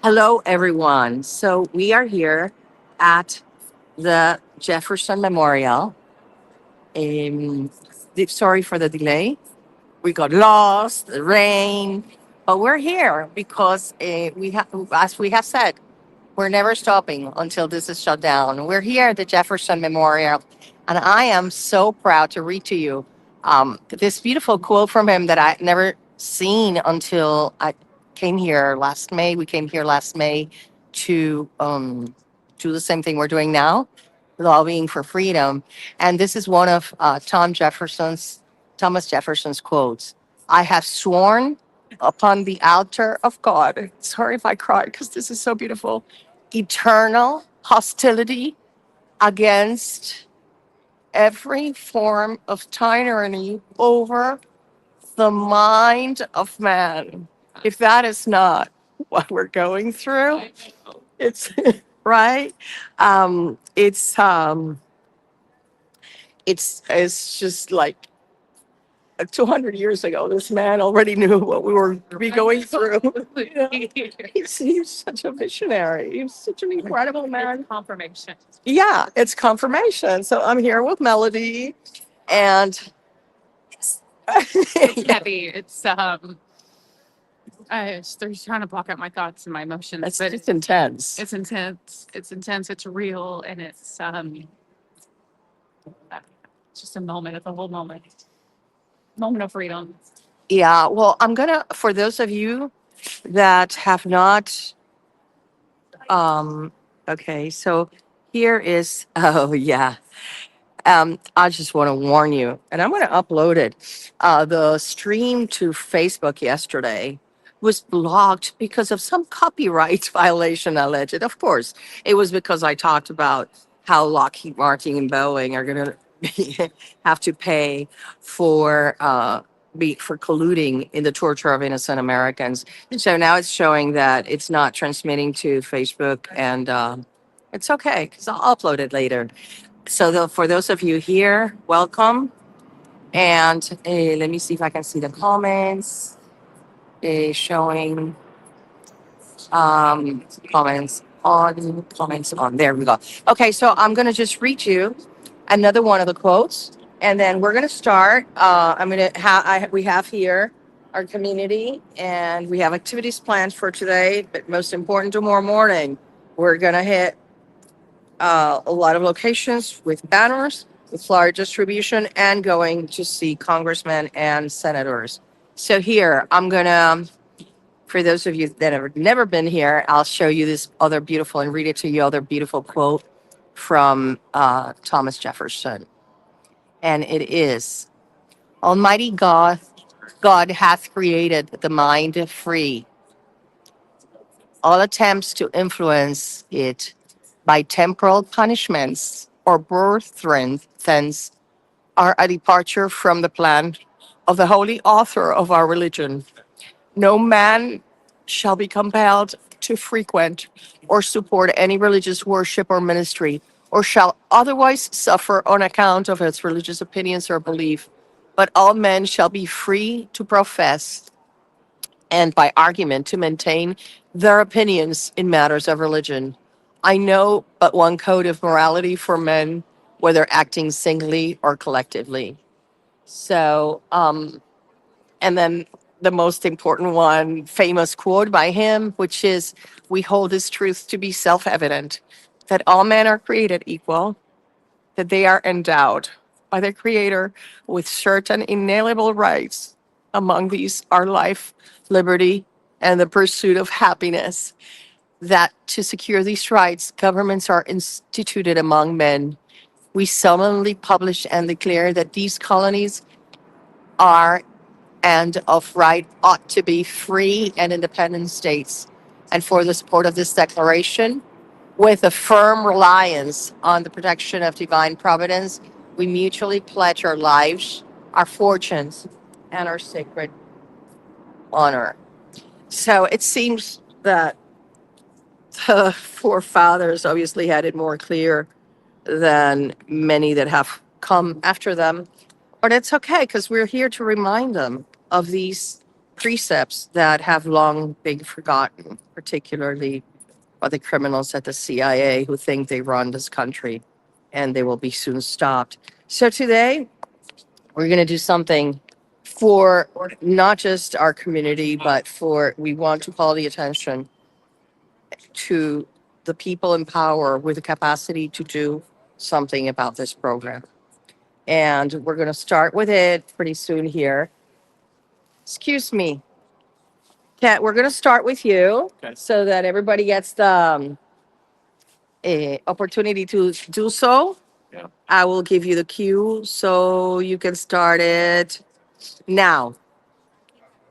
Hello, everyone. So we are here at the Jefferson Memorial. Sorry for the delay. We got lost, the rain, but we're here because we have, as we have said, we're never stopping until this is shut down. We're here at the Jefferson Memorial, and I am so proud to read to you this beautiful quote from him that I never seen until I came here last May. We came here last May to do the same thing we're doing now, lobbying for freedom. And this is one of Thomas Jefferson's quotes. I have sworn upon the altar of God. Sorry if I cry because this is so beautiful. Eternal hostility against every form of tyranny over the mind of man. If that is not what we're going through, it's right. Um, it's um, it's just like 200 years ago. This man already knew what we were be going through. You know? He's such a visionary. He's such an incredible man. Confirmation. Yeah, it's confirmation. So I'm here with Melody, and It's heavy. They're trying to block out my thoughts and my emotions, it's but just intense. it's intense. It's intense. It's real, and it's just a moment. It's a whole moment of freedom. Yeah. Well, I'm gonna for those of you that have not. Um, okay, so here is. Oh yeah. I just want to warn you, and I'm going to upload it. The stream to Facebook yesterday was blocked because of some copyright violation alleged. Of course, it was because I talked about how Lockheed Martin and Boeing are going to have to pay for for colluding in the torture of innocent Americans. So now it's showing that it's not transmitting to Facebook, and it's okay because I'll upload it later. So for those of you here, welcome. And let me see if I can see the comments. Showing comments on. There we go. Okay, so I'm gonna just read you another one of the quotes, and then we're gonna start. I'm gonna have we have here our community, and we have activities planned for today. But most important, tomorrow morning, we're gonna hit a lot of locations with banners, with flyer distribution, and going to see congressmen and senators. So here, I'm gonna, for those of you that have never been here, I'll show you this other beautiful and read it to you, other beautiful quote from Thomas Jefferson. And it is, Almighty God hath created the mind free. All attempts to influence it by temporal punishments or birth thence are a departure from the plan of the holy author of our religion. No man shall be compelled to frequent or support any religious worship or ministry, or shall otherwise suffer on account of his religious opinions or belief, but all men shall be free to profess and by argument to maintain their opinions in matters of religion. I know but one code of morality for men, whether acting singly or collectively. So, and then the most important one, famous quote by him, which is, we hold this truth to be self evident that all men are created equal, that they are endowed by their Creator with certain inalienable rights. Among these are life, liberty, and the pursuit of happiness. That to secure these rights, governments are instituted among men. We solemnly publish and declare that these colonies are and of right ought to be free and independent states. And for the support of this declaration, with a firm reliance on the protection of divine providence, we mutually pledge our lives, our fortunes, and our sacred honor. So it seems that the forefathers obviously had it more clear than many that have come after them. But it's okay because we're here to remind them of these precepts that have long been forgotten, particularly by the criminals at the CIA who think they run this country, and they will be soon stopped. So today, we're going to do something for not just our community, but we want to call the attention to the people in power with the capacity to do something about this program. And we're going to start with it pretty soon here. Excuse me. Kat, we're going to start with you. Okay. So that everybody gets the opportunity to do so. Yeah. I will give you the cue so you can start it now.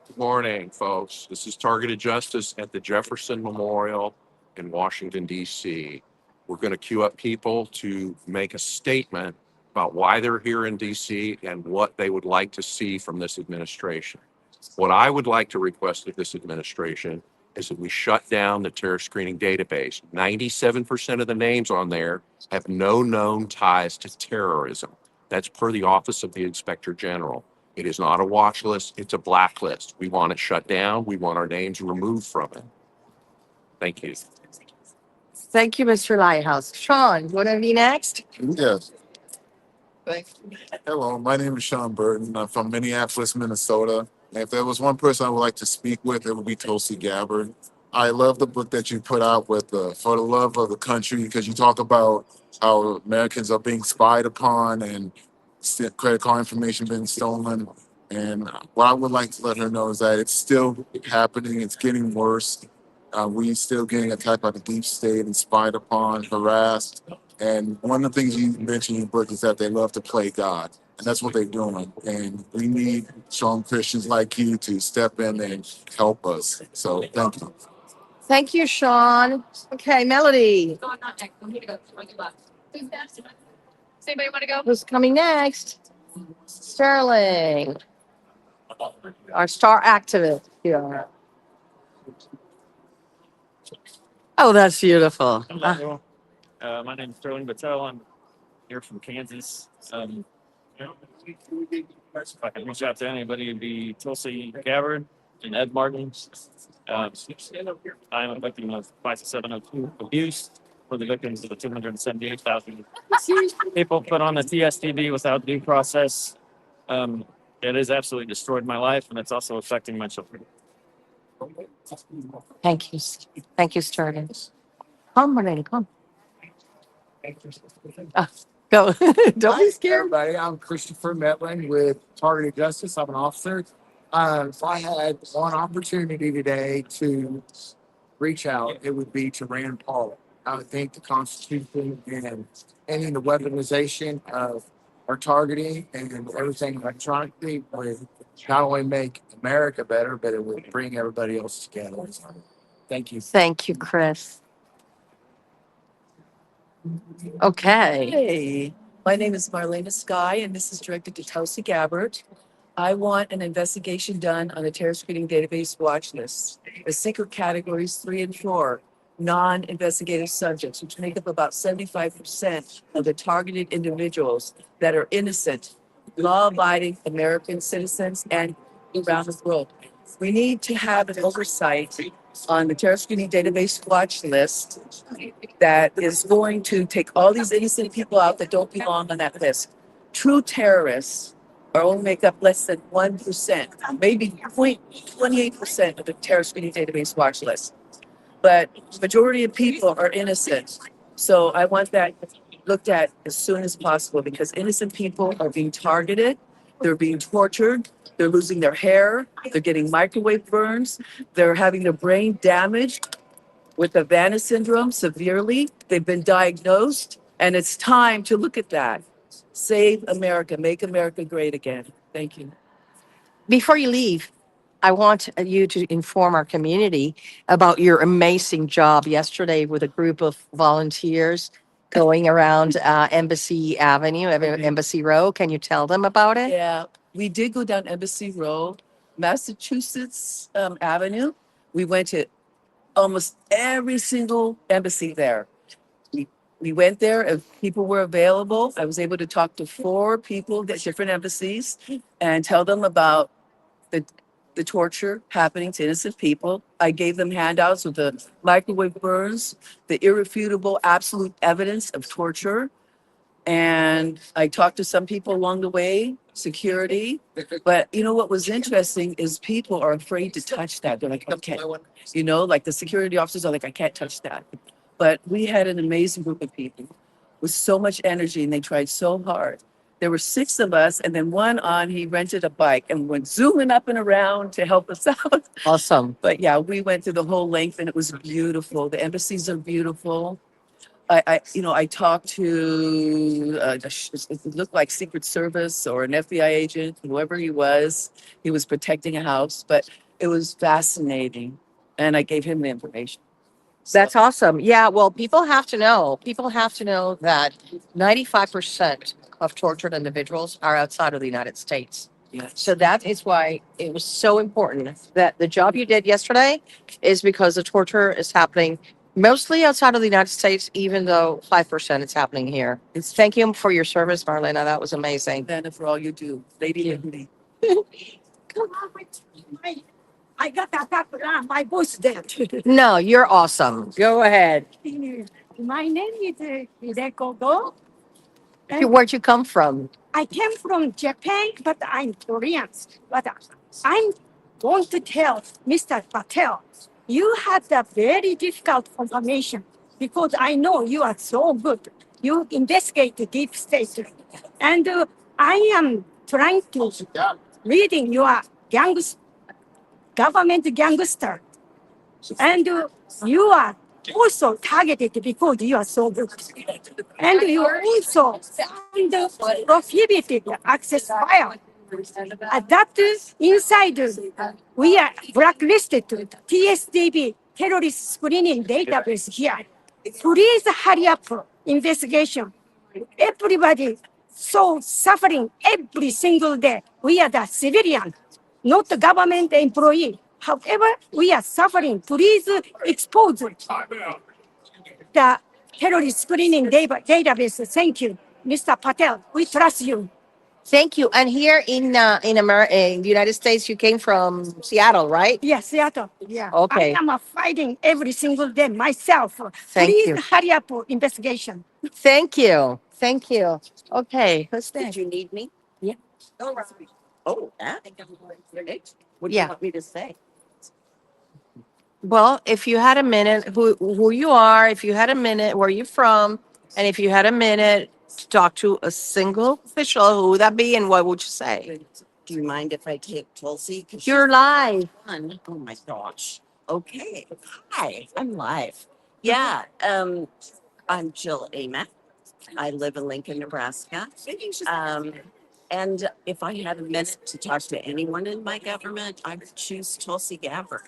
Good morning, folks. This is Targeted Justice at the Jefferson Memorial in Washington, D.C. We're going to queue up people to make a statement about why they're here in D.C. and what they would like to see from this administration. What I would like to request of this administration is that we shut down the terror screening database. 97% of the names on there have no known ties to terrorism. That's per the Office of the Inspector General. It is not a watch list, it's a blacklist. We want it shut down. We want our names removed from it. Thank you. Thank you, Mr. Lighthouse. Sean, you want to be next? Yes. Hello, my name is Sean Burton. I'm from Minneapolis, Minnesota. And if there was one person I would like to speak with, it would be Tulsi Gabbard. I love the book that you put out with For the Love of the Country, because you talk about how Americans are being spied upon and credit card information being stolen. And what I would like to let her know is that it's still happening. It's getting worse. We still getting attacked by the deep state and spied upon, harassed. And one of the things you mentioned in your book is that they love to play God. And that's what they're doing. And we need strong Christians like you to step in and help us. So thank you. Thank you, Sean. Okay, Melody. Does anybody want to go? Who's coming next? Sterling, our star activist here. Oh, that's beautiful. Hello. My name is Sterling Battelle. I'm here from Kansas. If I can reach out to anybody, it'd be Tulsi Gabbard and Ed Martin. I'm a victim of FISA 702 abuse for the victims of the 278,000 people put on the TSDB without due process. It has absolutely destroyed my life, and it's also affecting my children. Thank you. Thank you, Sterling. Come, Renee, come. Go. Don't be scared. Everybody, I'm Christopher Metland with Targeted Justice. I'm an officer. If I had one opportunity today to reach out, it would be to Rand Paul. I would think the Constitution and ending the weaponization of our targeting and everything electronically would not only make America better, but it would bring everybody else together. Thank you. Thank you, Chris. Okay. Hey, my name is Marlena Sky, and this is directed to Tulsi Gabbard. I want an investigation done on the terror screening database watch list. The secret categories 3 and 4, non-investigative subjects, which make up about 75% of the targeted individuals that are innocent, law-abiding American citizens and around the world. We need to have an oversight on the terror screening database watch list that is going to take all these innocent people out that don't belong on that list. True terrorists are only make up less than 1%, maybe 0.28% of the terror screening database watch list. But the majority of people are innocent. So I want that looked at as soon as possible because innocent people are being targeted, they're being tortured, they're losing their hair, they're getting microwave burns, they're having their brain damaged with Havana syndrome severely. They've been diagnosed, and it's time to look at that. Save America, make America great again. Thank you. Before you leave, I want you to inform our community about your amazing job yesterday with a group of volunteers going around Embassy Avenue, Embassy Row. Can you tell them about it? Yeah, we did go down Embassy Road, Massachusetts Avenue. We went to almost every single embassy there. We went there if people were available. I was able to talk to 4 people at different embassies and tell them about the the torture happening to innocent people. I gave them handouts with the microwave burns, the irrefutable absolute evidence of torture. And I talked to some people along the way, security. But you know what was interesting is people are afraid to touch that. They're like, okay, like the security officers are like, I can't touch that. But we had an amazing group of people with so much energy and they tried so hard. There were 6 of us, and then he rented a bike and went zooming up and around to help us out. Awesome. But yeah, we went through the whole length and it was beautiful. The embassies are beautiful. I talked to, it looked like Secret Service or an FBI agent, whoever he was. He was protecting a house, but it was fascinating. And I gave him the information. That's awesome. Yeah, well, people have to know. People have to know that 95% of tortured individuals are outside of the United States. Yes. So that is why it was so important that the job you did yesterday is because the torture is happening mostly outside of the United States, even though 5% is happening here. Thank you for your service, Marlena. That was amazing. Thank you for all you do. Lady Liberty. I got attacked. My voice dead. No, you're awesome. Go ahead. My name is Hideko Go. Where'd you come from? I came from Japan, but I'm Korean. But I'm going to tell Mr. Patel, you had a very difficult confirmation because I know you are so good. You investigate the deep state. And I am trying to reading your government gangster. And you are also targeted because you are so good. And you also find prohibited access file. That inside, we are blacklisted TSDB terrorist screening database here. Please hurry up investigation. Everybody so suffering every single day. We are the civilian, not the government employee. However, we are suffering. Please expose the terrorist screening database. Thank you, Mr. Patel. We trust you. Thank you. And here in America, in the United States, you came from Seattle, right? Yes, Seattle. Yeah. Okay. I am fighting every single day myself. Thank Please you. hurry up investigation. Thank you. Thank you. Okay. Who's Did next? you need me? Yeah. Oh, that? What do Yeah. you want me to say? Well, if you had a minute, who you are, if you had a minute, where you from, and if you had a minute to talk to a single official, who would that be, and what would you say? Do you mind if I take Tulsi? 'Cause You're she's live. fun. Oh my gosh. Okay. Hi, I'm live. Yeah. I'm Jill Amack. I live in Lincoln, Nebraska. And if I had a minute to talk to anyone in my government, I would choose Tulsi Gabbard.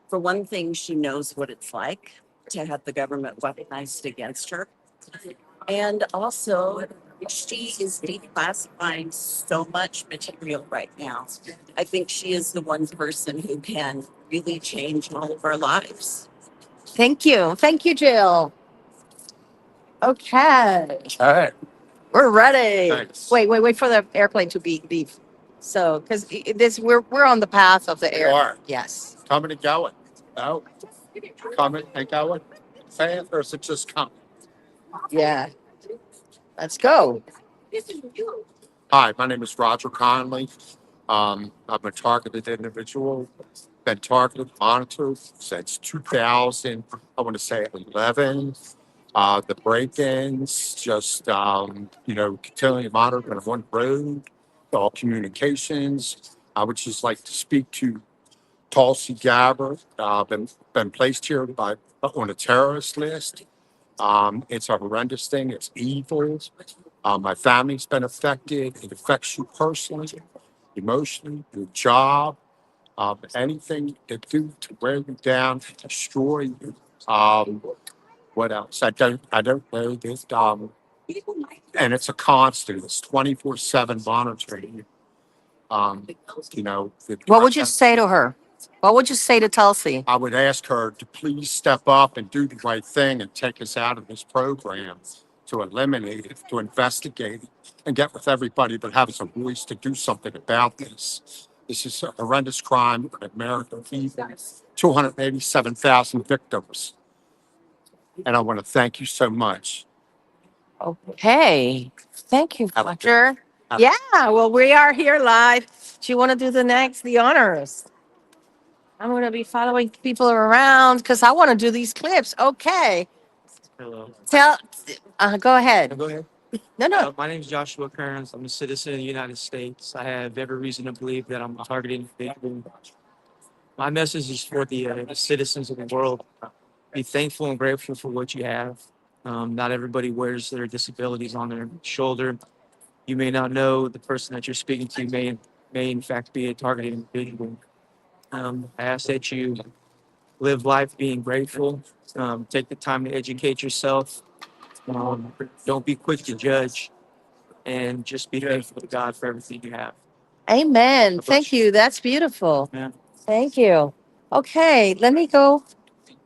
For one thing, she knows what it's like to have the government weaponized against her. And also, she is declassifying so much material right now. I think she is the one person who can really change all of our lives. Thank you. Thank you, Jill. Okay. All right. We're ready. Thanks. Wait for the airplane to be. So, because this, we're on the path of the We air. are. Yes. Coming and going. No. Coming and going. Saying, or is it just coming? Yeah. Let's go. Hi, my name is Roger Conley. I'm a targeted individual. Been targeted, monitored since 2000. I want to say 11. The break-ins, just continually monitored on one road, all communications. I would just like to speak to Tulsi Gabbard. Been placed here on a terrorist list. It's a horrendous thing. It's evil. My family's been affected. It affects you personally, emotionally, your job, anything to do to wear you down, to destroy you. What else? I don't know this. And it's a constant. It's 24/7 monitoring. What would you say to her? What would you say to Tulsi? I would ask her to please step up and do the right thing and take us out of this program, to eliminate it, to investigate it, and get with everybody that has a voice to do something about this. This is a horrendous crime in American people. 287,000 victims. And I want to thank you so much. Okay. Thank you, Have a good- Fletcher. have- Yeah, well, we are here live. Do you want to do the honors? I'm going to be following people around because I want to do these clips. Okay. Hello. Tell, go ahead. Go ahead. No, no. My name is Joshua Kearns. I'm a citizen of the United States. I have every reason to believe that I'm a targeted individual. My message is for the citizens of the world. Be thankful and grateful for what you have. Not everybody wears their disabilities on their shoulder. You may not know the person that you're speaking to may in fact be a targeted individual. I ask that you live life being grateful. Take the time to educate yourself. Don't be quick to judge, and just be thankful to God for everything you have. Amen. Thank you. That's beautiful. Yeah. Thank you. Okay, let me go.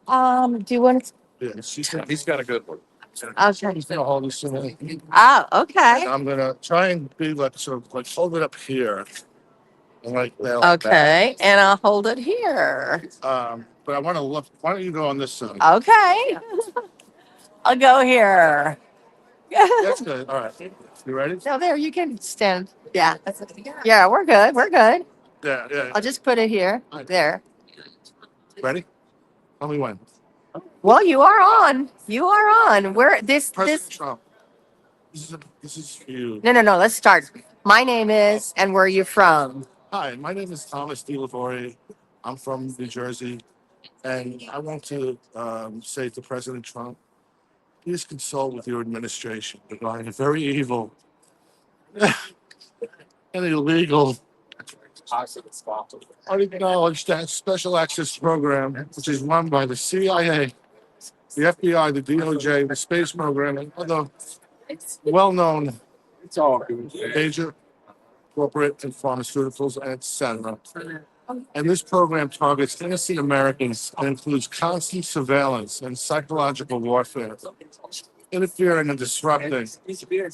Do you want to? He's got a good one. Okay. He's gonna hold this to me. Okay. I'm gonna try and be like sort of like hold it up here. And like that. Okay, and I'll hold it here. But I want to look. Why don't you go on this side? Okay. I'll go here. That's good. All right. You ready? So there, you can stand. Yeah. Yeah, we're good. We're good. Yeah, yeah. I'll just put it here. There. Ready? Tell me when. Well, you are on. You are on. We're President this. Trump. This is for you. No. Let's start. My name is, and where are you from? Hi, my name is Thomas DeLavore. I'm from New Jersey, and I want to say to President Trump, please consult with your administration regarding a very evil and illegal, unacknowledged special access program, which is run by the CIA, the FBI, the DOJ, the space program, and other well-known major corporate and pharmaceuticals, etc. And this program targets innocent Americans and includes constant surveillance and psychological warfare, interfering and disrupting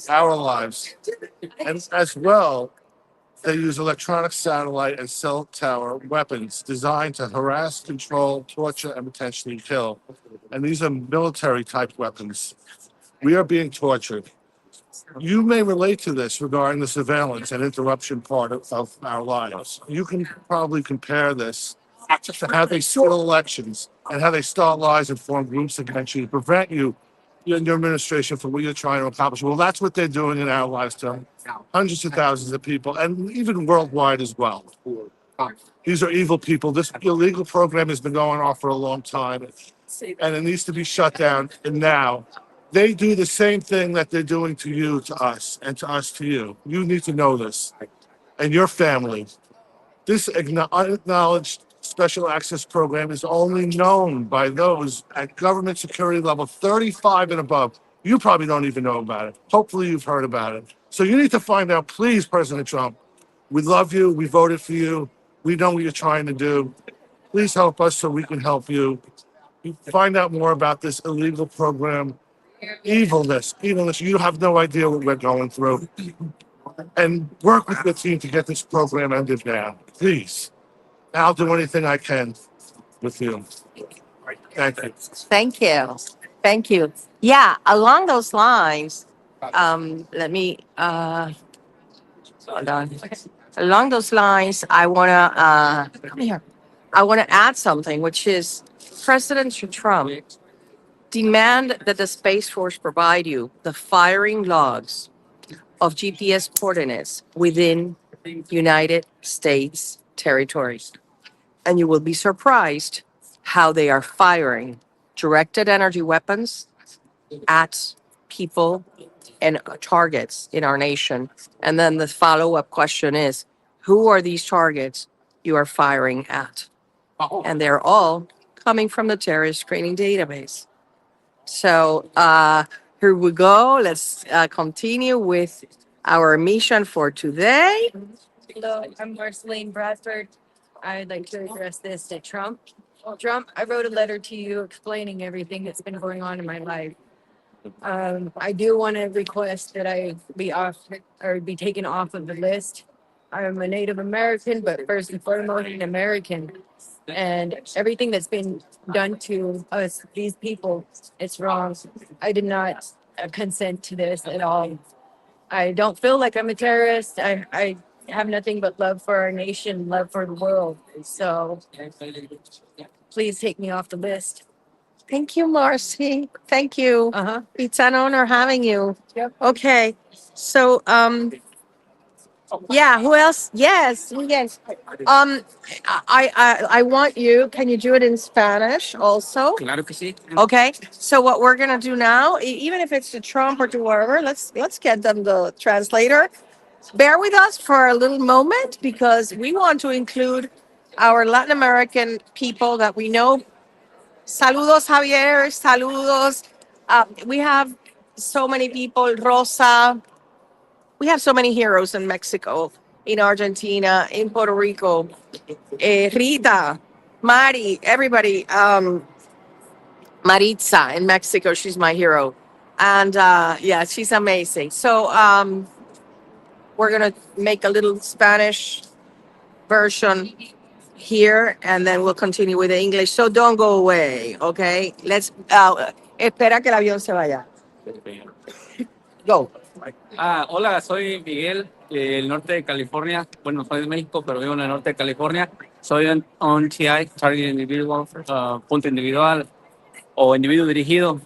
our lives. And as well, they use electronic satellite and cell tower weapons designed to harass, control, torture, and potentially kill. And these are military type weapons. We are being tortured. You may relate to this regarding the surveillance and interruption part of our lives. You can probably compare this to how they steal elections and how they start lies and form groups against you to prevent you and your administration from what you're trying to accomplish. Well, that's what they're doing in our lives to hundreds of thousands of people and even worldwide as well. These are evil people. This illegal program has been going on for a long time and it needs to be shut down. And now they do the same thing that they're doing to you, to us, and to us, to you. You need to know this and your family. This unacknowledged special access program is only known by those at government security level 35 and above. You probably don't even know about it. Hopefully you've heard about it. So you need to find out, please, President Trump. We love you. We voted for you. We know what you're trying to do. Please help us so we can help you. You find out more about this illegal program. Evilness. You have no idea what we're going through. And work with the team to get this program ended now. Please. I'll do anything I can with you. Thank you. Thank you. Thank you. Yeah, along those lines, let me hold on. Along those lines, I wanna come here. I wanna add something, which is President Trump demand that the Space Force provide you the firing logs of GPS coordinates within United States territories. And you will be surprised how they are firing directed energy weapons at people and targets in our nation. And then the follow-up question is, who are these targets you are firing at? And they're all coming from the terrorist screening database. So here we go. Let's continue with our mission for today. Hello, I'm Marceline Bradford. I'd like to address this to Trump. Trump, I wrote a letter to you explaining everything that's been going on in my life. I do want to request that I be off or be taken off of the list I'm a Native American, but first and foremost, an American. And everything that's been done to us, these people, it's wrong. I did not consent to this at all. I don't feel like I'm a terrorist. I have nothing but love for our nation, love for the world. So please take me off the list. Thank you, Marcy. Thank you. Uh-huh. It's an honor having you. Yep. Okay. So, yeah, who else? Yes, yes. I want you. Can you do it in Spanish also? Claro que sí. Okay. So what we're gonna do now, even if it's to Trump or to whoever, let's get them the translator. Bear with us for a little moment because we want to include our Latin American people that we know. Saludos, Javier. Saludos. We have so many people. Rosa. We have so many heroes in Mexico, in Argentina, in Puerto Rico. Rita, Mari, everybody. Maritza in Mexico, she's my hero. And yeah, she's amazing. So we're going to make a little Spanish version here and then we'll continue with the English. So don't go away, okay? Let's, espera que el avión se vaya. Go. Hola, soy Miguel, del norte de California. Bueno, soy de México, pero vivo en el norte de California. Soy un TI, Target Individual, punto individual o individuo dirigido.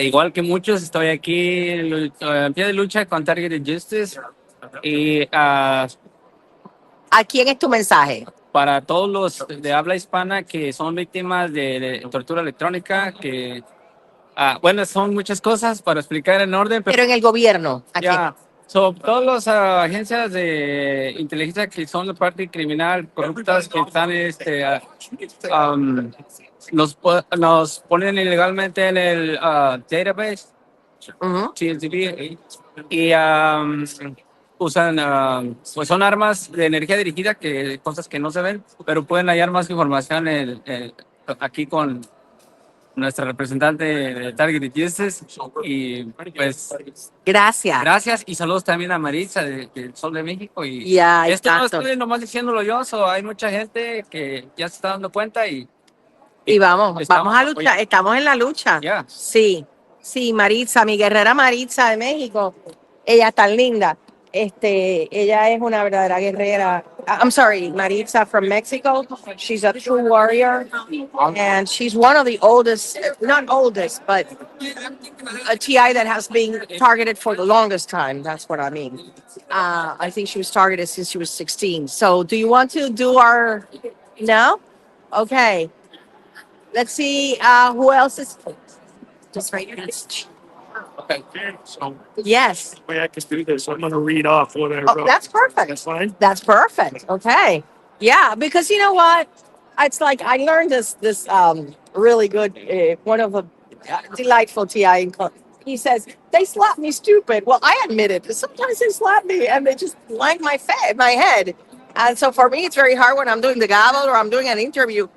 Igual que muchos, estoy aquí en pie de lucha con Targeted Justice y ¿A quién es tu mensaje? para todos los de habla hispana que son víctimas de tortura electrónica, que, bueno, son muchas cosas para explicar en orden, Pero en el gobierno. ¿A quién? ya, todas las agencias de inteligencia que son la parte criminal, corruptas, que están, nos ponen ilegalmente en el database, Ujú. TSDB, y usan, pues son armas de energía dirigida, que cosas que no se ven, pero pueden hallar más información aquí con nuestra representante de Target Justice. Y pues Gracias. gracias y saludos también a Maritza del Sol de México. Y Ya, esto no exacto. estoy nomás diciéndolo yo, hay mucha gente que ya se está dando cuenta Y vamos estamos a luchar, estamos en la lucha. Ya. Sí, sí, Maritza, mi guerrera Maritza de México, ella es tan linda. Ella es una verdadera guerrera. I'm sorry, Maritza from Mexico. She's a true warrior, and she's one of the oldest, not oldest, but a TI that has been targeted for the longest time. That's what I mean. I think she was targeted since she was 16. So, do you want to do our no? Okay. Let's see who else is just right here. Okay, so Yes. the way I can do this, I'm gonna read off what I Oh, wrote. that's perfect. That's fine? That's perfect. Okay. Yeah, because you know what? It's like I learned this really good one of the delightful TI. He says they slap me stupid. Well, I admit it. Sometimes they slap me and they just blank my head. And so for me, it's very hard when I'm doing the gavel or I'm doing an interview.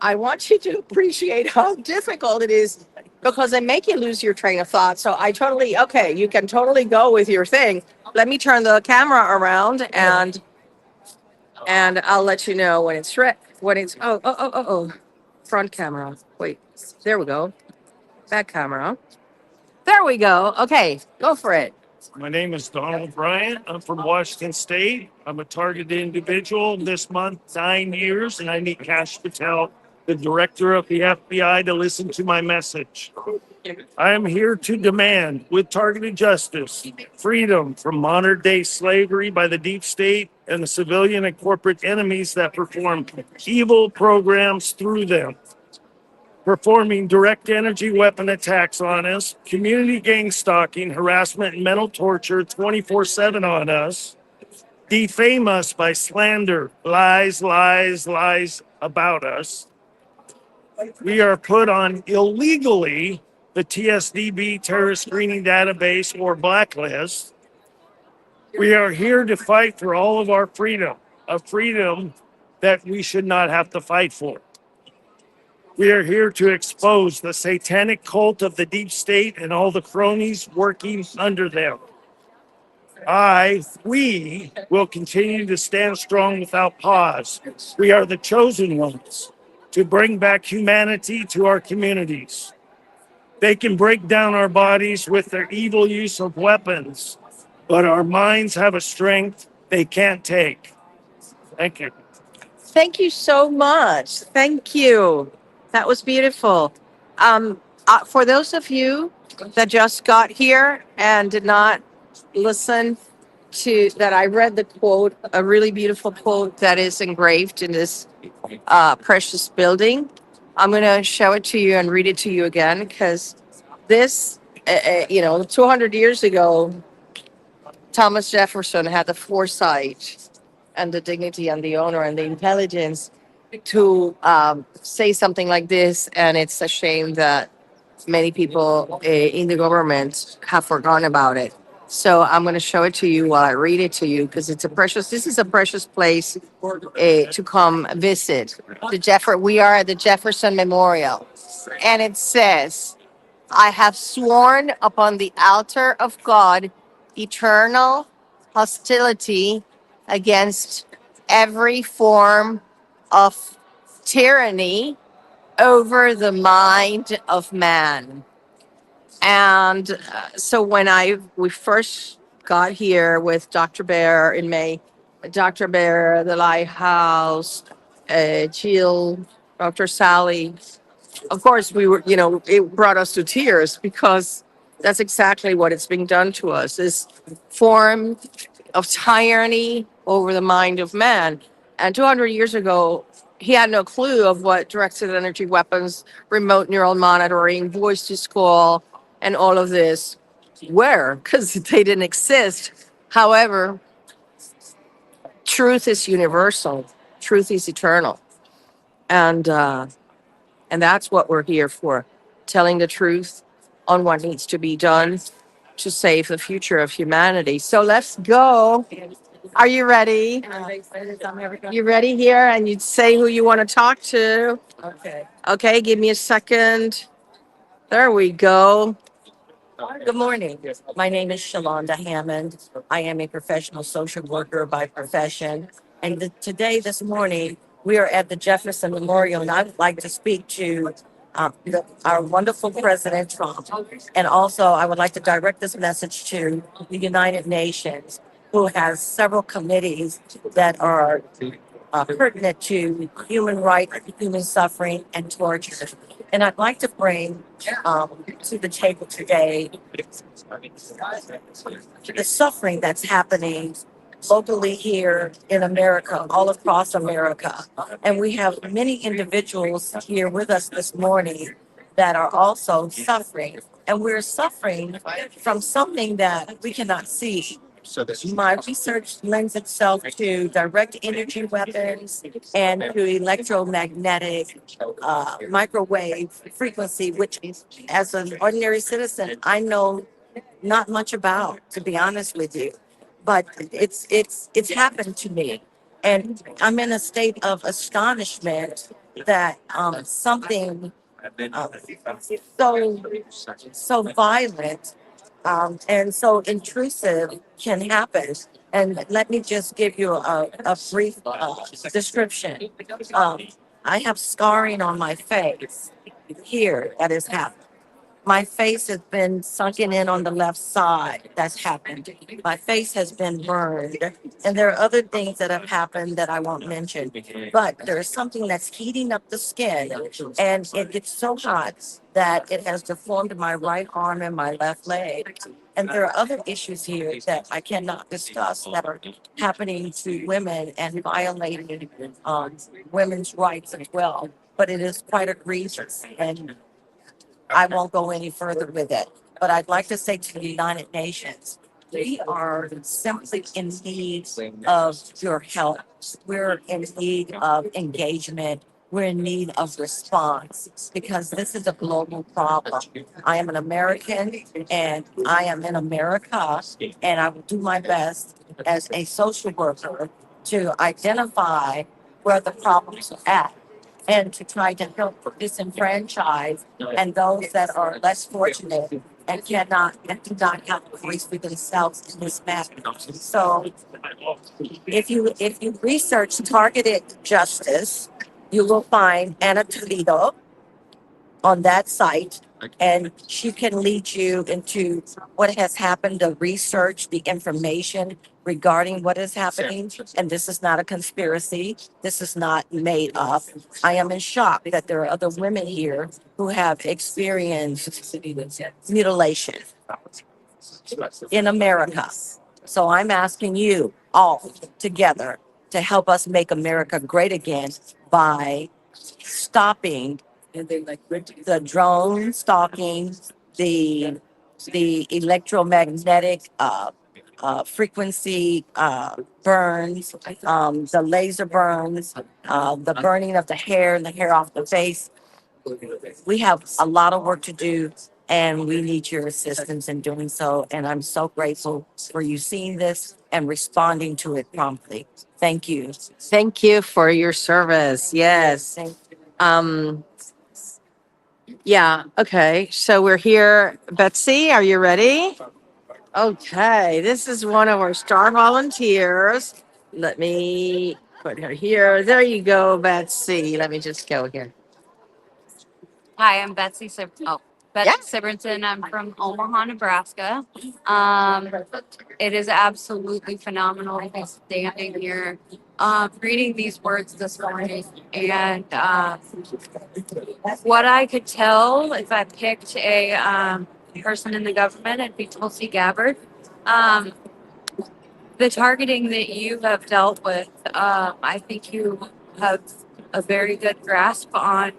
I want you to appreciate how difficult it is because they make you lose your train of thought. So I totally, okay, you can totally go with your thing. Let me turn the camera around and I'll let you know when it's front camera. Wait, there we go. Back camera. There we go. Okay, go for it. My name is Donald Bryant. I'm from Washington State. I'm a targeted individual this month, 9 years, and I need Kash Patel, the director of the FBI, to listen to my message. I am here to demand, with targeted justice, freedom from modern day slavery by the deep state and the civilian and corporate enemies that perform evil programs through them. Performing direct energy weapon attacks on us, community gang stalking, harassment, and mental torture 24/7 on us, defame us by slander, lies about us. We are put on illegally the TSDB terrorist screening database or blacklist. We are here to fight for all of our freedom, a freedom that we should not have to fight for. We are here to expose the satanic cult of the deep state and all the cronies working under them. we will continue to stand strong without pause. We are the chosen ones to bring back humanity to our communities. They can break down our bodies with their evil use of weapons, but our minds have a strength they can't take. Thank you. Thank you so much. Thank you. That was beautiful. For those of you that just got here and did not listen to that, I read the quote, a really beautiful quote that is engraved in this precious building. I'm going to show it to you and read it to you again because this, 200 years ago, Thomas Jefferson had the foresight and the dignity and the honor and the intelligence to say something like this. And it's a shame that many people in the government have forgotten about it. So I'm going to show it to you while I read it to you because this is a precious place to come visit. We are at the Jefferson Memorial. And it says, I have sworn upon the altar of God eternal hostility against every form of tyranny over the mind of man. And so when we first got here with Dr. Bear in May, Dr. Bear, the Lighthouse, Jill, Dr. Sally, of course we were, it brought us to tears because that's exactly what it's being done to us, this form of tyranny over the mind of man. And 200 years ago, he had no clue of what directed energy weapons, remote neural monitoring, voice to skull, and all of this were, because they didn't exist. However, truth is universal, truth is eternal. And that's what we're here for, telling the truth on what needs to be done to save the future of humanity. So let's go. Are you ready? You ready here? And you'd say who you want to talk to. Okay. Okay, give me a second. There we go. Good morning. My name is Shalonda Hammond. I am a professional social worker by profession. And this morning, we are at the Jefferson Memorial, and I would like to speak to our wonderful President Trump. And also, I would like to direct this message to the United Nations, who has several committees that are pertinent to human rights, human suffering, and torture. And I'd like to bring to the table today the suffering that's happening locally here in America, all across America. And we have many individuals here with us this morning that are also suffering. And we're suffering from something that we cannot see. My research lends itself to direct energy weapons and to electromagnetic microwave frequency, which as an ordinary citizen, I know not much about, to be honest with you. But it's happened to me. And I'm in a state of astonishment that something uh, so violent and so intrusive can happen. And let me just give you a brief description. Um, I have scarring on my face here that has happened. My face has been sunken in on the left side. That's happened. My face has been burned. And there are other things that have happened that I won't mention. But there is something that's heating up the skin. And it gets so hot that it has deformed my right arm and my left leg. And there are other issues here that I cannot discuss that are happening to women and violating women's rights as well. But it is quite egregious. And I won't go any further with it. But I'd like to say to the United Nations, we are simply in need of your help. We're in need of engagement. We're in need of response because this is a global problem. I am an American and I am in America, and I will do my best as a social worker to identify where the problems are at and to try to help disenfranchise and those that are less fortunate and do not have a voice for themselves in this matter. So if you research targeted justice, you will find Anna Toledo on that site, and she can lead you into what has happened, the research, the information regarding what is happening. And this is not a conspiracy. This is not made up. I am in shock that there are other women here who have experienced mutilation in America. So I'm asking you all together to help us make America great again by stopping the drone stalking, the electromagnetic frequency burns, the laser burns, the burning of the hair and the hair off the face. We have a lot of work to do, and we need your assistance in doing so. And I'm so grateful for you seeing this and responding to it promptly. Thank you. Thank you for your service. Yes. Yeah. Okay. So we're here. Betsy, are you ready? Okay. This is one of our star volunteers. Let me put her here. There you go, Betsy. Let me just go here. Hi, I'm Betsy Yeah. Sibberton. I'm from Omaha, Nebraska. It is absolutely phenomenal to be standing here, reading these words this morning. And what I could tell if I picked a person in the government, it'd be Tulsi Gabbard. Um, the targeting that you have dealt with, I think you have a very good grasp on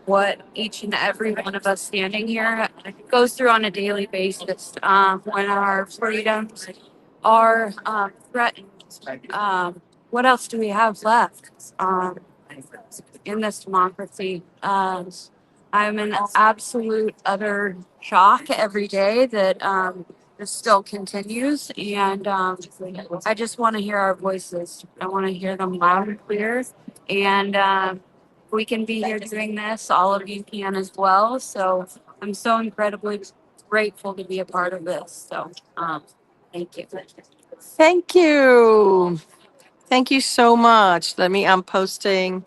what each and every one of us standing here goes through on a daily basis when our freedoms are threatened. What else do we have left in this democracy? I'm in absolute utter shock every day that this still continues, and I just want to hear our voices. I want to hear them loud and clear, and we can be here doing this. All of you can as well. So I'm so incredibly grateful to be a part of this. So thank you. Thank you. Thank you so much. I'm posting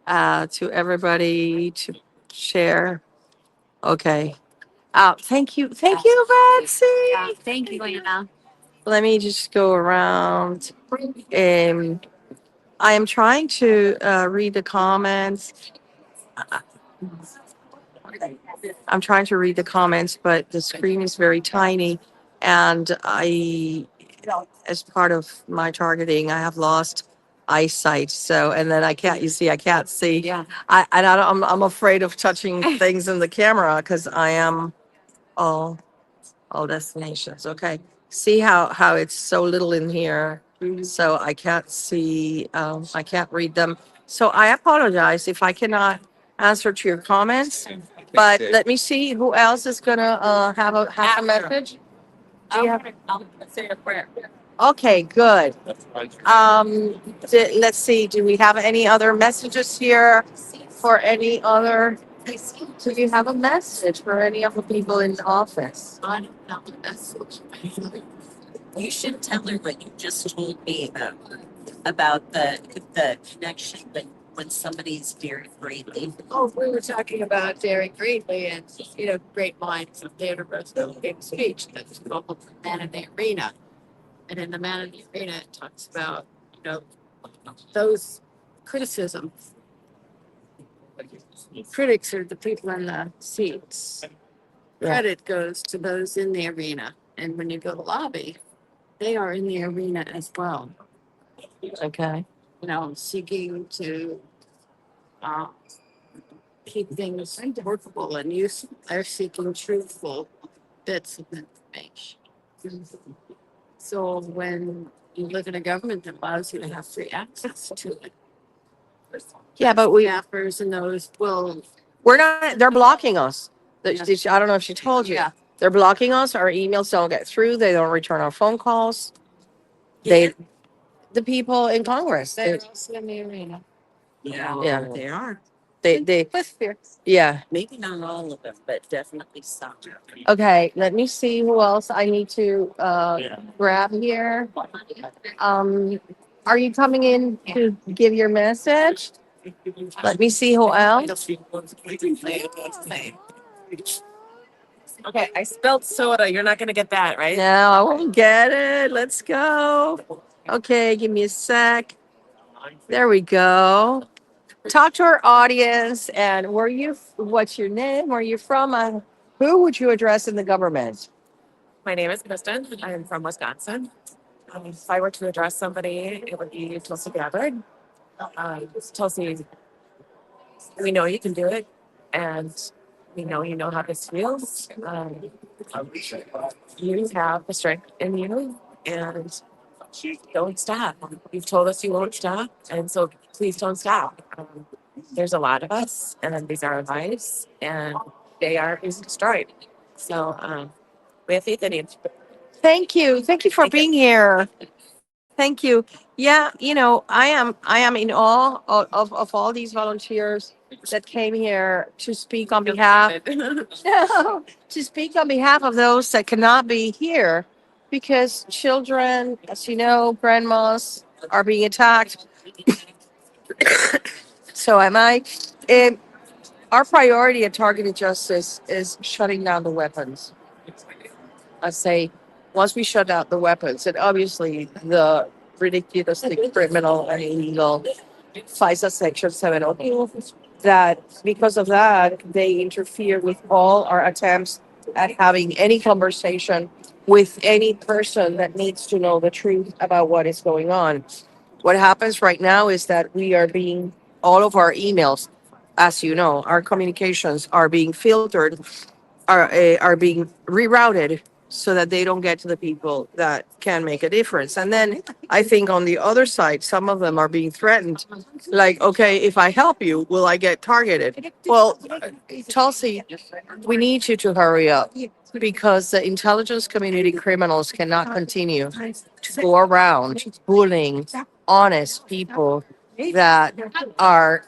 to everybody to share. Okay. Thank you. Thank you, Betsy. Yeah, thank you, Anna. Let me just go around. Um, I am trying to read the comments. I'm trying to read the comments, but the screen is very tiny. And as part of my targeting, I have lost eyesight. So, and then I can't see. Yeah. I'm afraid of touching things in the camera because I am all destinations. Okay. See how it's so little in here. So I can't see, I can't read them. So I apologize if I cannot answer to your comments, but let me see who else is gonna, have a message. Do you have- I'll say a prayer. Okay, good. Let's see, do we have any other messages here for any other? Do you have a message for any of the people in the office? You should tell her what you just told me about the connection when somebody's very greatly. Oh, we were talking about daring greatly and, great minds of Theodore Roosevelt gave a speech that's called Man in the Arena. And in the Man in the Arena, it talks about, those criticisms. Critics are the people in the seats. Credit goes to those in the arena. And when you go to lobby, they are in the arena as well, Okay. seeking to keep things workable and useful. They're seeking truthful bits of information. So when you live in a government that allows you to have free access to it, Yeah, but staffers and those will, they're blocking us. Yeah. I don't know if she told you. Yeah. They're blocking us. Our emails don't get through. They don't return our phone calls. The people in Congress. they're also in the arena. Yeah, Yeah. they are. They That's fair. yeah. Maybe not all of them, but definitely some. Okay, let me see who else I need to Yeah. grab here. Are you coming in to give your message? Let me see who else. Okay, I spelled soda. You're not gonna get that, right? No, I won't get it. Let's go. Okay, give me a sec. There we go. Talk to our audience. And what's your name? Where are you from? Who would you address in the government? My name is Kristen. I'm from Wisconsin. If I were to address somebody, it would be Tulsi Gabbard. Tulsi, we know you can do it, and we know you know how this feels. You have the strength in you, and don't stop. You've told us you won't stop, and so please don't stop. There's a lot of us, and these are our lives, and they are being destroyed. So we have faith in you. Thank you. Thank you for being here. Thank you. Yeah, I am in awe of all these volunteers that came here to speak on behalf to speak on behalf of those that cannot be here because children, as you know, grandmas are being attacked. So am I. Um, our priority at Targeted Justice is shutting down the weapons. I say, once we shut out the weapons, and obviously the ridiculously criminal and illegal FISA Section 702, that because of that, they interfere with all our attempts at having any conversation with any person that needs to know the truth about what is going on. What happens right now is that all of our emails, as you know, our communications are being filtered, are being rerouted so that they don't get to the people that can make a difference. And then I think on the other side, some of them are being threatened. Like, okay, if I help you, will I get targeted? Well, Tulsi, we need you to hurry up because the intelligence community criminals cannot continue to go around bullying honest people that are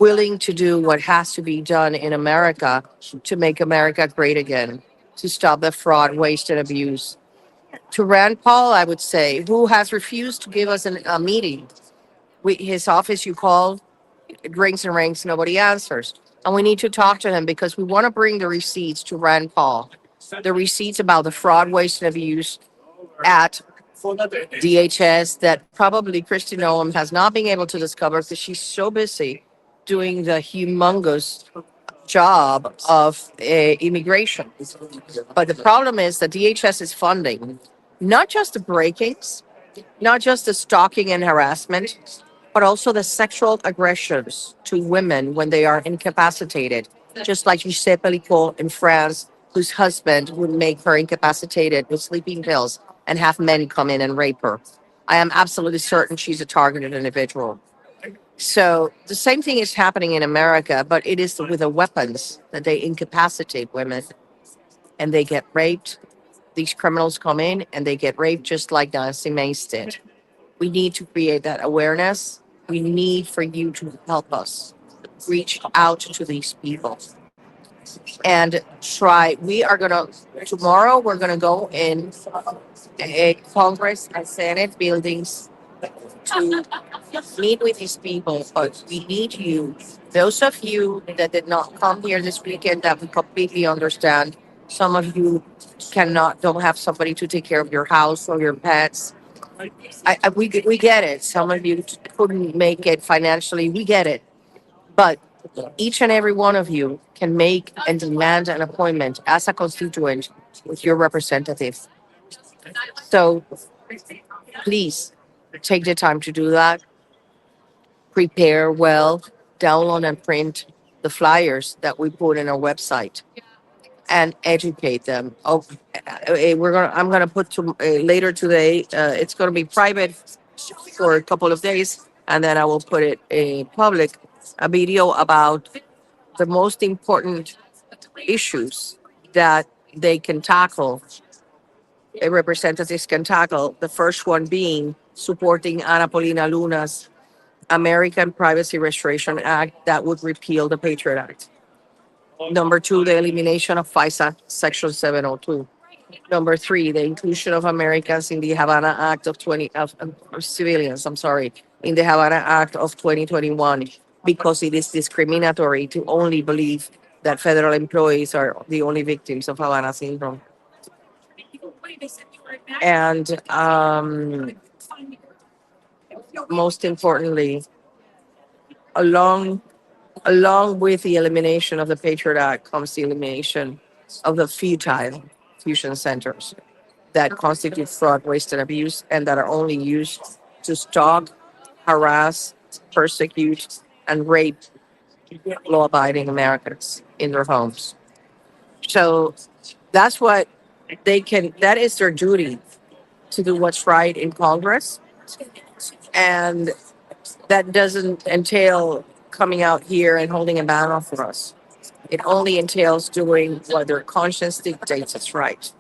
willing to do what has to be done in America to make America great again, to stop the fraud, waste, and abuse. To Rand Paul, I would say, who has refused to give us a meeting. His office, you called, it rings and rings, nobody answers. And we need to talk to him because we want to bring the receipts to Rand Paul, the receipts about the fraud, waste, and abuse at DHS that probably Kristi Noem has not been able to discover because she's so busy doing the humongous job of immigration. But the problem is that DHS is funding not just the break-ins, not just the stalking and harassment, but also the sexual aggressions to women when they are incapacitated, just like Giuseppe Pelicot in France, whose husband would make her incapacitated with sleeping pills and have men come in and rape her. I am absolutely certain she's a targeted individual. So the same thing is happening in America, but it is with the weapons that they incapacitate women and they get raped. These criminals come in and they get raped just like Nancy Mace did. We need to create that awareness. We need for you to help us reach out to these people and try. Tomorrow, we're going to go in a Congress and Senate buildings to meet with these people, but we need you. Those of you that did not come here this weekend, that we completely understand. Some of you don't have somebody to take care of your house or your pets. We get it. Some of you couldn't make it financially. We get it. But each and every one of you can make and demand an appointment as a constituent with your representative. So please take the time to do that. Prepare well, download and print the flyers that we put in our website and educate them. I'm gonna put later today. It's gonna be private for a couple of days, and then I will put it in public. A video about the most important issues that they can tackle. Representatives can tackle. The first one being supporting Ana Paulina Luna's American Privacy Restoration Act that would repeal the Patriot Act. Number two, the elimination of FISA Section 702. Number three, the inclusion of Americans in the Havana Act of 20 of civilians, I'm sorry, in the Havana Act of 2021, because it is discriminatory to only believe that federal employees are the only victims of Havana syndrome. And most importantly, along along with the elimination of the Patriot Act comes the elimination of the futile fusion centers that constitute fraud, waste, and abuse, and that are only used to stalk, harass, persecute, and rape law-abiding Americans in their homes. So that's what they can, that is their duty, to do what's right in Congress. And that doesn't entail coming out here and holding a banner for us. It only entails doing what their conscience dictates is right.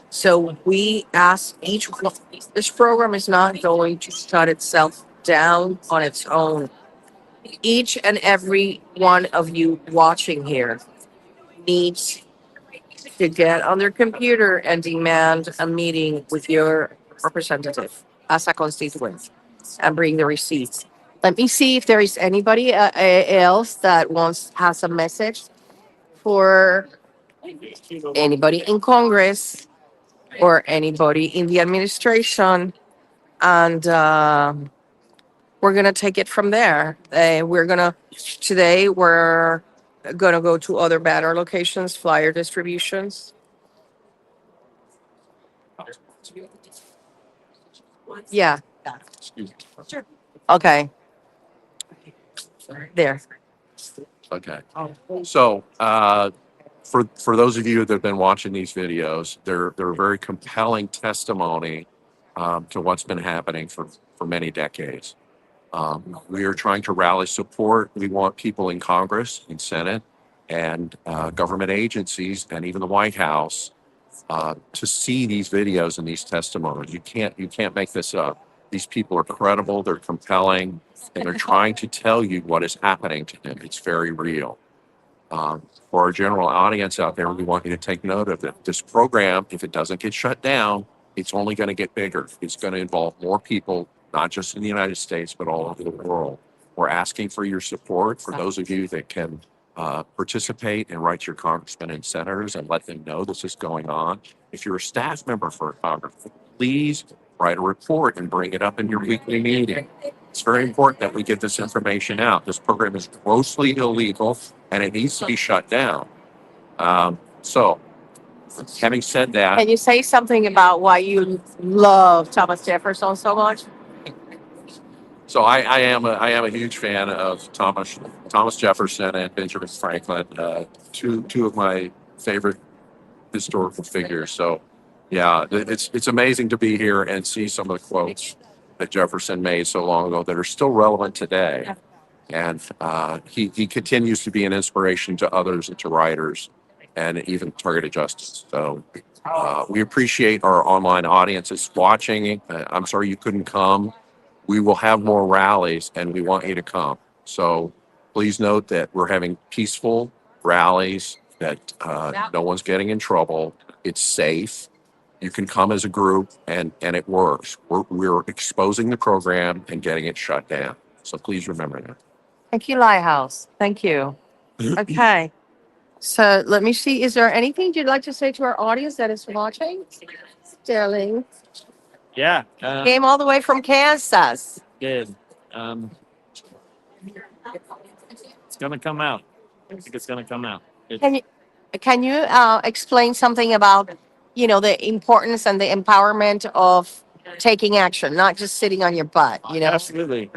So we ask each one, this program is not going to shut itself down on its own. Each and every one of you watching here needs to get on their computer and demand a meeting with your representative as a constituent and bring the receipts. Let me see if there is anybody else that has a message for anybody in Congress or anybody in the administration. And we're going to take it from there. Today, we're going to go to other banner locations, flyer distributions. Yeah. Okay. There. Okay. So, for those of you that have been watching these videos, they're a very compelling testimony to what's been happening for many decades. We are trying to rally support. We want people in Congress and Senate and government agencies and even the White House to see these videos and these testimonies. You can't make this up. These people are credible, they're compelling, and they're trying to tell you what is happening to them. It's very real. For our general audience out there, we want you to take note of it. This program, if it doesn't get shut down, it's only going to get bigger. It's going to involve more people, not just in the United States, but all over the world. We're asking for your support, for those of you that can participate and write to your congressmen and senators and let them know this is going on. If you're a staff member for a congressman, please write a report and bring it up in your weekly meeting. It's very important that we get this information out. This program is grossly illegal and it needs to be shut down. So, having said that, Can you say something about why you love Thomas Jefferson so much? so I am a huge fan of Thomas Jefferson and Benjamin Franklin, two of my favorite historical figures. So, yeah, it's amazing to be here and see some of the quotes that Jefferson made so long ago that are still relevant today. And he continues to be an inspiration to others and to writers and even targeted justice. So we appreciate our online audiences watching. I'm sorry you couldn't come. We will have more rallies and we want you to come. So please note that we're having peaceful rallies, that no one's getting in trouble. It's safe. You can come as a group and it works. We're exposing the program and getting it shut down. So please remember that. Thank you, Lighthouse. Thank you. Okay. So let me see. Is there anything you'd like to say to our audience that is watching? Sterling Yeah. came all the way from Kansas. Good. It's gonna come out. I think it's gonna come out. Can you can you explain something about, the importance and the empowerment of taking action, not just sitting on your butt, Absolutely.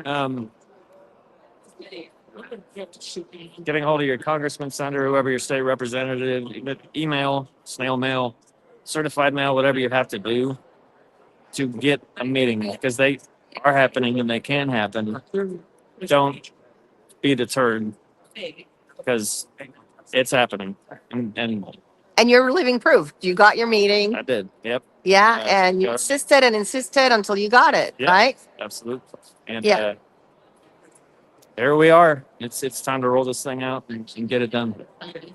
Getting hold of your congressman, senator, whoever your state representative, email, snail mail, certified mail, whatever you have to do to get a meeting, because they are happening and they can happen. Don't be deterred, because it's happening. And And you're living proof. You got your meeting. I did. Yep. Yeah, and you insisted and insisted until you got it, Yeah. right? Absolutely. And Yeah. there we are. It's time to roll this thing out and get it done.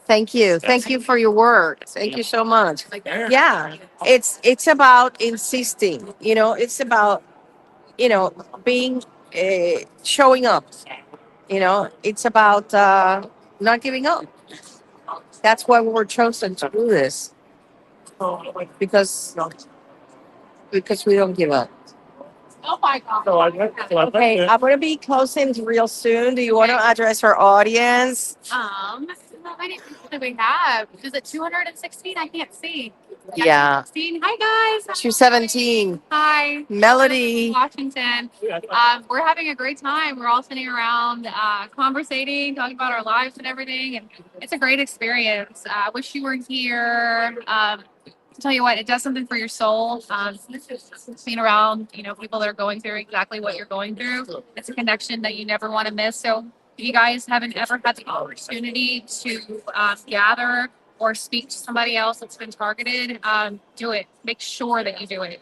Thank you. Thank you for your work. Thank you so much. Yeah. It's about insisting, it's about, being, showing up, it's about, not giving up. That's why we were chosen to do this, because we don't give up. Oh my God. Okay, I'm gonna be closing real soon. Do you want to address our audience? How many people do we have? Is it 216? I can't see. Yeah, 16. Hi guys. 217. Hi. Melody. Washington. We're having a great time. We're all sitting around, conversating, talking about our lives and everything, and it's a great experience. I wish you were here. Tell you what, it does something for your soul. Being around, people that are going through exactly what you're going through. It's a connection that you never want to miss. So if you guys haven't ever had the opportunity to gather or speak to somebody else that's been targeted, do it. Make sure that you do it.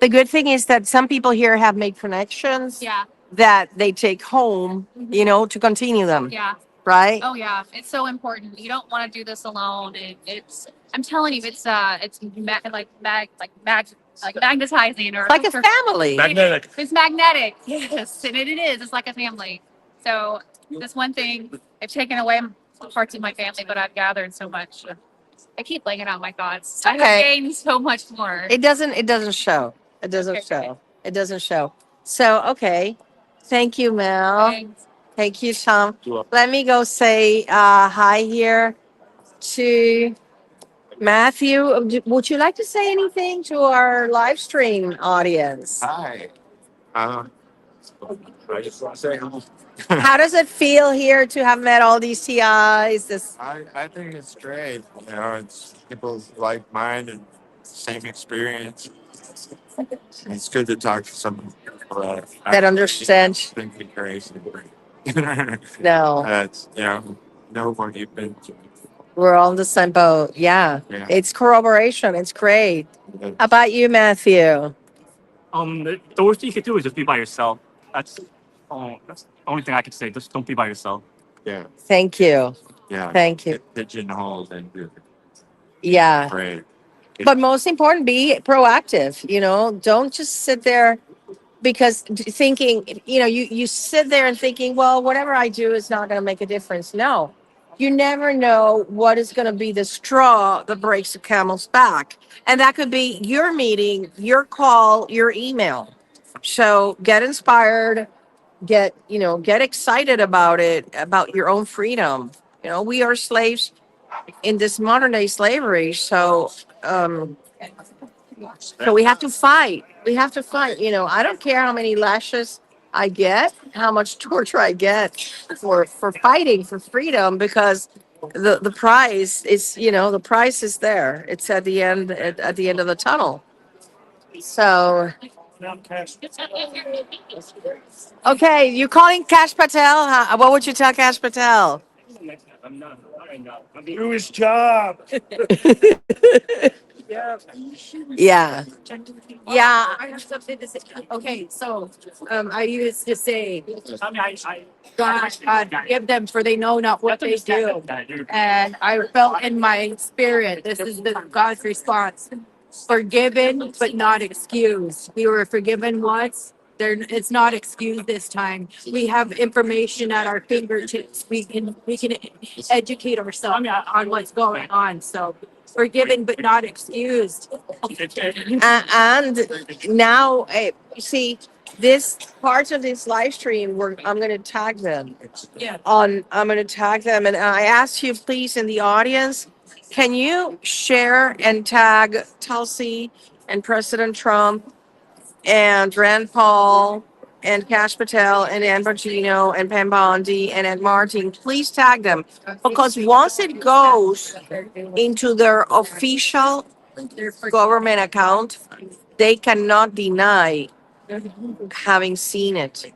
The good thing is that some people here have made connections Yeah. that they take home, to continue them, Yeah. right? Oh yeah, it's so important. You don't want to do this alone. It's I'm telling you, like magnetizing or Like a family. Magnetic. it's magnetic. Yes, and it is. It's like a family. So this one thing, I've taken away parts of my family, but I've gathered so much. I keep laying out my thoughts. I've Okay. gained so much more. It doesn't show. It doesn't Okay, show. It doesn't show. So, okay. Thank you, Mel. Thanks. Thank you, Tom. Let me go say hi here to Matthew. Would you like to say anything to our live stream audience? Hi. I just want to say hi. How does it feel here to have met all these TIs? I think it's great. It's people like mine and same experience. It's good to talk to some people That understand. thinking crazy. No, That's know what you've been through. we're all in the same boat. Yeah. Yeah. It's corroboration. It's great. How about you, Matthew? The worst thing you could do is just be by yourself. That's the only thing I could say. Just don't be by yourself. Yeah. Thank you. Yeah. Thank you. Pigeonholed and Yeah. great. But most important, be proactive. Don't just sit there because thinking, you sit there and thinking, well, whatever I do is not going to make a difference. No, you never know what is going to be the straw that breaks the camel's back. And that could be your meeting, your call, your email. So get inspired, get excited about it, about your own freedom. We are slaves in this modern day slavery. So we have to fight. We have to fight. I don't care how many lashes I get, how much torture I get for fighting for freedom, because the prize is, the price is there. It's at the end of the tunnel. So okay, you calling Cash Patel? What would you tell Cash Patel? Do his job. Yeah. Yeah. I have something to say. Okay, so I used to say, God, give them, for they know not what they do. And I felt in my spirit, this is God's response: forgiven but not excused. We were forgiven once. It's not excused this time. We have information at our fingertips. We can educate ourselves on what's going on. So forgiven but not excused. And now, you see, this part of this live stream, I'm going to tag them. Yeah. I'm going to tag them, and I ask you, please, in the audience, can you share and tag Tulsi and President Trump and Rand Paul and Cash Patel and Ann Bongino and Pam Bondi and Ed Martin? Please tag them, because once it goes into their official government account, they cannot deny having seen it.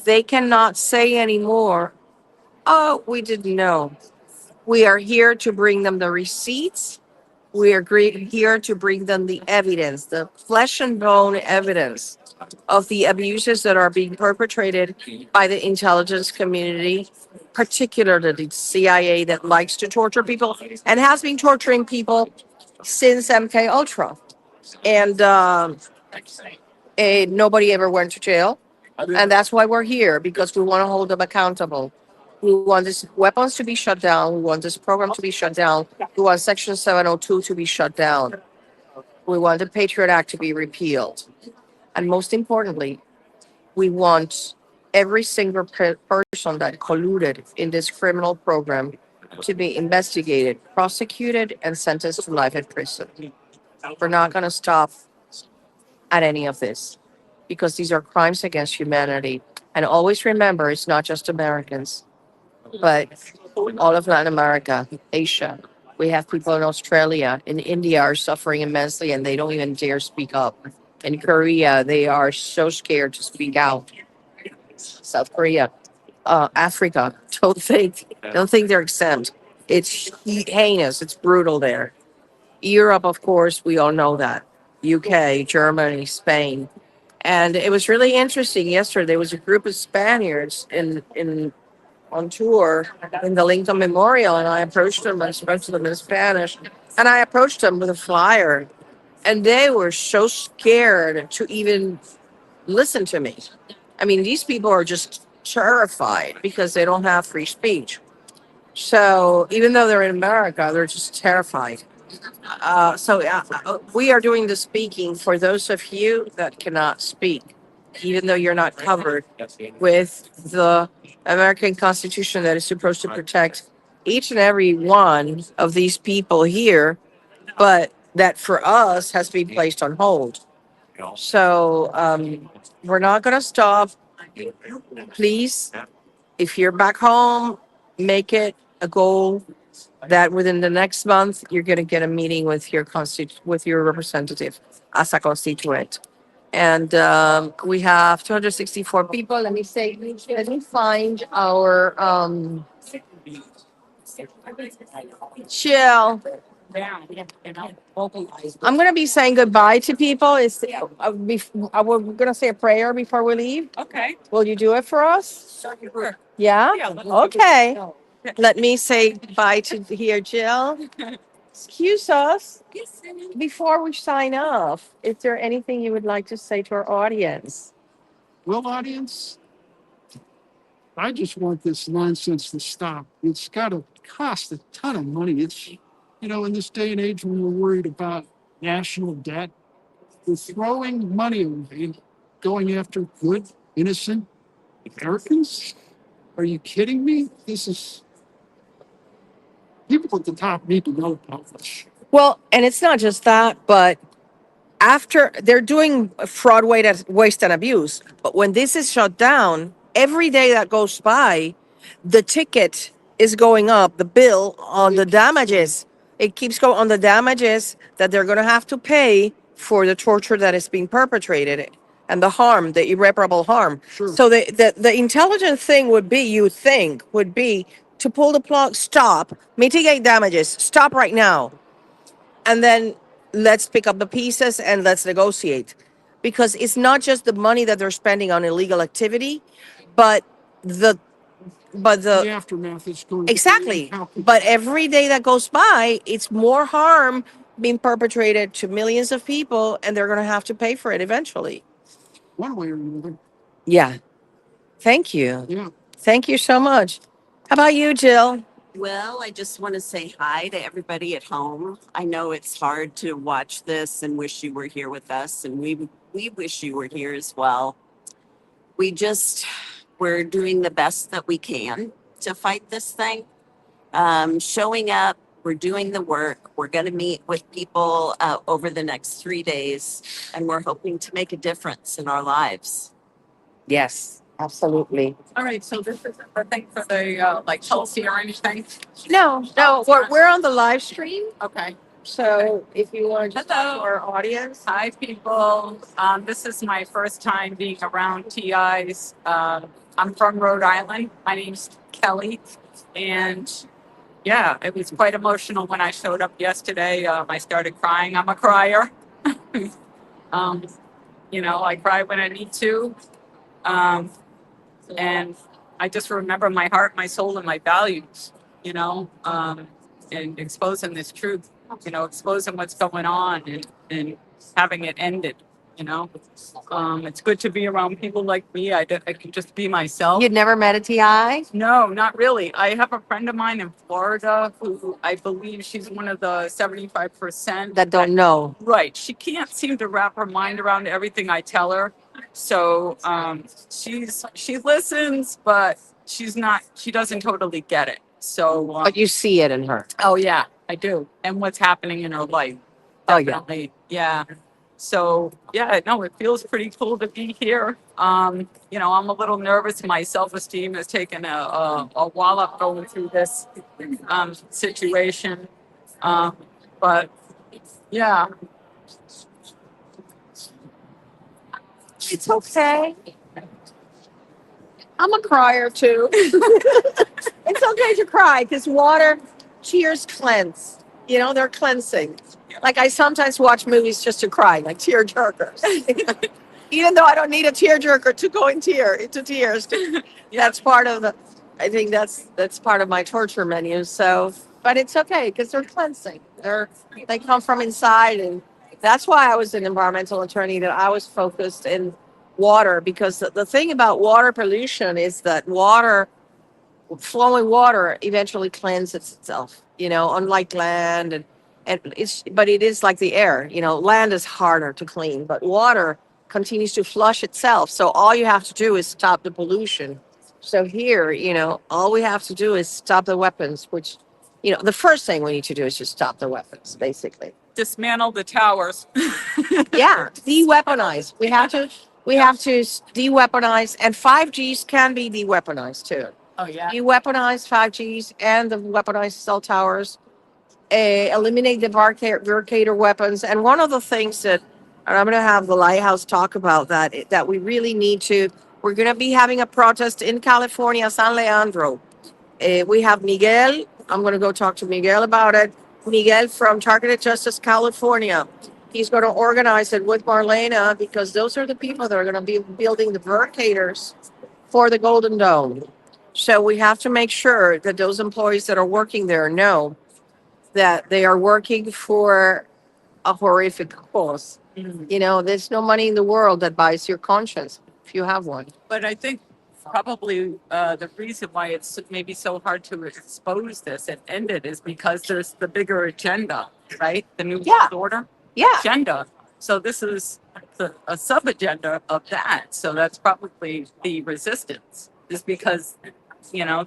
They cannot say anymore, oh, we didn't know. We are here to bring them the receipts. We are here to bring them the evidence, the flesh and bone evidence. of the abuses that are being perpetrated by the intelligence community, particularly the CIA that likes to torture people and has been torturing people since MK Ultra. And nobody ever went to jail. And that's why we're here, because we want to hold them accountable. We want these weapons to be shut down. We want this program to be shut down. We want Section 702 to be shut down. We want the Patriot Act to be repealed. And most importantly, we want every single person that colluded in this criminal program to be investigated, prosecuted, and sentenced to life in prison. We're not going to stop at any of this because these are crimes against humanity. And always remember, it's not just Americans, but all of Latin America, Asia. We have people in Australia, in India are suffering immensely and they don't even dare speak up. In Korea, they are so scared to speak out. South Korea, Africa, don't think they're exempt. It's heinous, it's brutal there. Europe, of course, we all know that. UK, Germany, Spain. And it was really interesting yesterday. There was a group of Spaniards in on tour in the Lincoln Memorial, and I approached them and spoke to them in Spanish. And I approached them with a flyer, and they were so scared to even listen to me. I mean, these people are just terrified because they don't have free speech. So even though they're in America, they're just terrified. We are doing the speaking for those of you that cannot speak, even though you're not covered with the American Constitution that is supposed to protect each and every one of these people here, but that for us has been placed on hold. So we're not going to stop. Please, if you're back home, make it a goal that within the next month you're going to get a meeting with your with your representative as a constituent. And we have 264 people. Let me say, let me find our chill. I'm going to be saying goodbye to people. We're going to say a prayer before we leave. Okay. Will you do it for us? Sure. Yeah? Yeah. Okay. Let me say bye to here, Jill. Excuse us. Before we sign off, is there anything you would like to say to our audience? Well, audience, I just want this nonsense to stop. It's got to cost a ton of money. In this day and age when we're worried about national debt, we're throwing money away, going after good, innocent Americans. Are you kidding me? People at the top need to know about this. Well, and it's not just that, but after they're doing fraud, waste, and abuse. But when this is shut down, every day that goes by, the ticket is going up, the bill on the damages. It keeps going on the damages that they're going to have to pay for the torture that is being perpetrated and the harm, the irreparable harm. Sure. So the intelligent thing would be, you think, would be to pull the plug, stop, mitigate damages, stop right now, and then let's pick up the pieces and let's negotiate, because it's not just the money that they're spending on illegal activity, but the The aftermath is going to be exactly, incalculable. but every day that goes by, it's more harm being perpetrated to millions of people, and they're going to have to pay for it eventually. One way or another. Yeah. Thank you. Yeah. Thank you so much. How about you, Jill? Well, I just want to say hi to everybody at home. I know it's hard to watch this and wish you were here with us, and we wish you were here as well. We're doing the best that we can to fight this thing. Showing up, we're doing the work. We're going to meet with people over the next 3 days, and we're hoping to make a difference in our lives. Yes, absolutely. All right. So this isn't the thing for the like Chelsea or anything. No, we're on the live stream. Okay. So if you want to talk to Hello. our audience. Hi, people. This is my first time being around TIs. I'm from Rhode Island. My name's Kelly. And yeah, it was quite emotional when I showed up yesterday. I started crying. I'm a crier. You know, I cry when I need to. Um, and I just remember my heart, my soul, and my values, and exposing this truth, exposing what's going on and having it ended, you know. It's good to be around people like me. I can just be myself. You'd never met a TI? No, not really. I have a friend of mine in Florida who I believe she's one of the 75% That don't know. right. She can't seem to wrap her mind around everything I tell her. So she listens, but she doesn't totally get it. So But you see it in her. oh yeah, I do. And what's happening in her life. Oh, yeah. Definitely. Yeah. So yeah, no, it feels pretty cool to be here. I'm a little nervous. My self-esteem has taken a wallop going through this situation. But yeah, It's okay. I'm a crier too. It's okay to cry because water, tears cleanse. They're cleansing. Like I sometimes watch movies just to cry, like tear jerkers. Even though I don't need a tear jerker to go into tears. That's part of the. I think that's part of my torture menu. So, but it's okay because they're cleansing. They come from inside, and that's why I was an environmental attorney. That I was focused in water because the thing about water pollution is that flowing water eventually cleanses itself, unlike land but it is like the air, land is harder to clean, but water continues to flush itself. So all you have to do is stop the pollution. So here, all we have to do is stop the weapons, which, the first thing we need to do is just stop the weapons, basically. dismantle the towers. Yeah, de-weaponize. We have to de-weaponize, and 5Gs can be de-weaponized too. Oh yeah. You weaponize 5Gs and the weaponized cell towers, eliminate the barricade weapons. And one of the things and I'm going to have the Lighthouse talk about that we really need to, we're going to be having a protest in California, San Leandro. We have Miguel. I'm going to go talk to Miguel about it. Miguel from Targeted Justice California. He's going to organize it with Marlena because those are the people that are going to be building the barricaders for the Golden Dome. So we have to make sure that those employees that are working there know that they are working for a horrific cause. There's no money in the world that buys your conscience if you have one. But I think probably the reason why it's maybe so hard to expose this and end it is because there's the bigger agenda, right? The new Yeah. world order Yeah. agenda. So this is a sub agenda of that. So that's probably the resistance, is because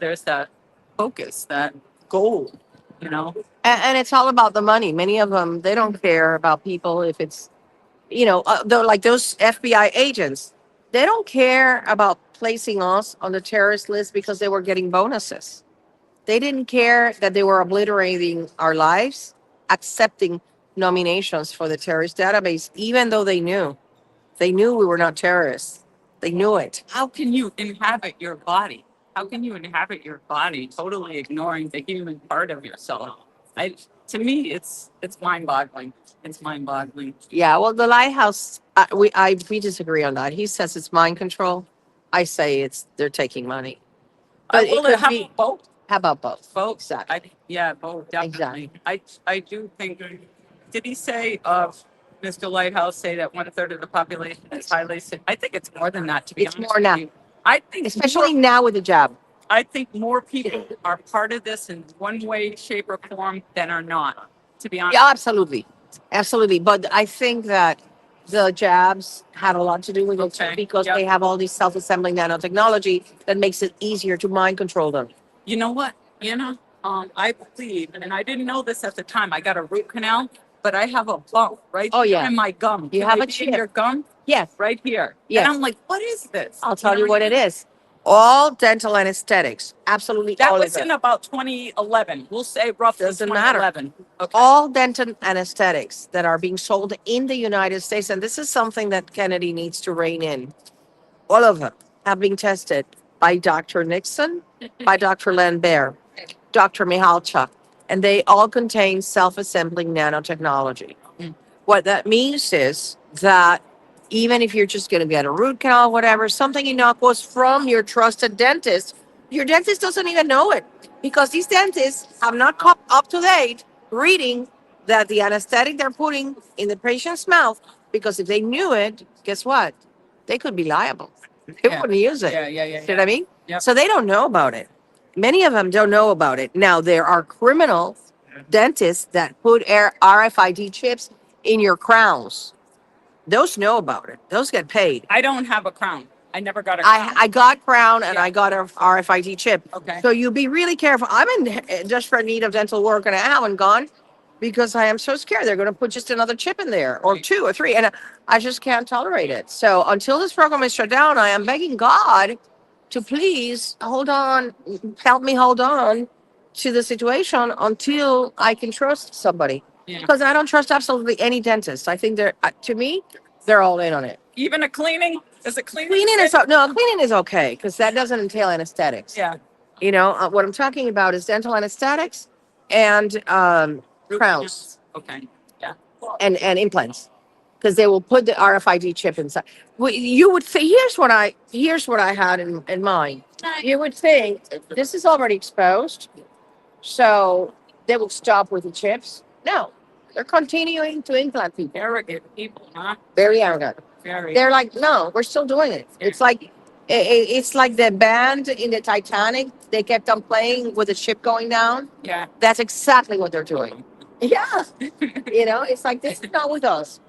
there's that focus, that goal. And it's all about the money. Many of them, they don't care about people if it's, though, like those FBI agents, they don't care about placing us on the terrorist list because they were getting bonuses. They didn't care that they were obliterating our lives, accepting nominations for the terrorist database, even though they knew. They knew we were not terrorists. They knew it. How can you inhabit your body? How can you inhabit your body totally ignoring the human part of yourself? To me, it's mind-boggling. It's mind-boggling. Yeah, well, the Lighthouse, we disagree on that. He says it's mind control. I say they're taking money. But it could How be. about both? How about both? Both. Exactly. Yeah, both, definitely. Exactly. I do think, did he say, Mr. Lighthouse say that 1/3 of the population is highly sick? I think it's more than that, to be It's honest more with now. you. I think Especially more, now with the jab. I think more people are part of this in one way, shape, or form than are not, to be honest. Yeah, absolutely. Absolutely. But I think that the jabs had a lot to do with it too, Okay. because Yep. they have all these self-assembling nanotechnology that makes it easier to mind control them. You know what, Anna? I believe, and I didn't know this at the time. I got a root canal, but I have a bump right Oh, here yeah. in my gum. You Can have I a be chip. in your gum Yes. right here. Yes. And I'm like, what is this? I'll tell you know what it is. All dental anesthetics. Absolutely That all was of in it. about 2011. We'll say roughly Doesn't matter. 2011. Okay. All dental anesthetics that are being sold in the United States, and this is something that Kennedy needs to rein in, all of them have been tested by Dr. Nixon, by Dr. Lambert, Dr. Mihalchuk, and they all contain self-assembling nanotechnology. Mm. What that means is that even if you're just going to get a root canal, whatever, something innocuous from your trusted dentist, your dentist doesn't even know it because these dentists have not come up to date reading that the anesthetic they're putting in the patient's mouth, because if they knew it, guess what? They could be liable. They Yeah. wouldn't use it. Yeah. See what I mean? Yep. So they don't know about it. Many of them don't know about it. Now, there are criminal dentists that put RFID chips in your crowns. Those know about it. Those get paid. I don't have a crown. I never got a crown. I got crown and Yeah. I got a RFID chip. Okay. So you be really careful. I'm in desperate need of dental work and I haven't gone because I am so scared they're going to put just another chip in there or Right. 2 or 3, and I just can't tolerate it. So until this program is shut down, I am begging God to please hold on, help me hold on to the situation until I can trust somebody. Yeah. Because I don't trust absolutely any dentist. I think to me, they're all in on it. Even a cleaning? Is it cleaning? Cleaning is cleaning is okay because that doesn't entail anesthetics. Yeah. You know what I'm talking about is dental anesthetics and Root crowns canals. Okay. Yeah. and implants because they will put the RFID chip inside. You would say here's what I had in mind. You would think this is already exposed, so they will stop with the chips. No, they're continuing to implant people. Arrogant people, huh? Very arrogant. Very. They're like, no, we're still doing it. It's like it's like the band in the Titanic. They kept on playing with the ship going down. Yeah. That's exactly what they're doing. Yeah, it's like this is not with us.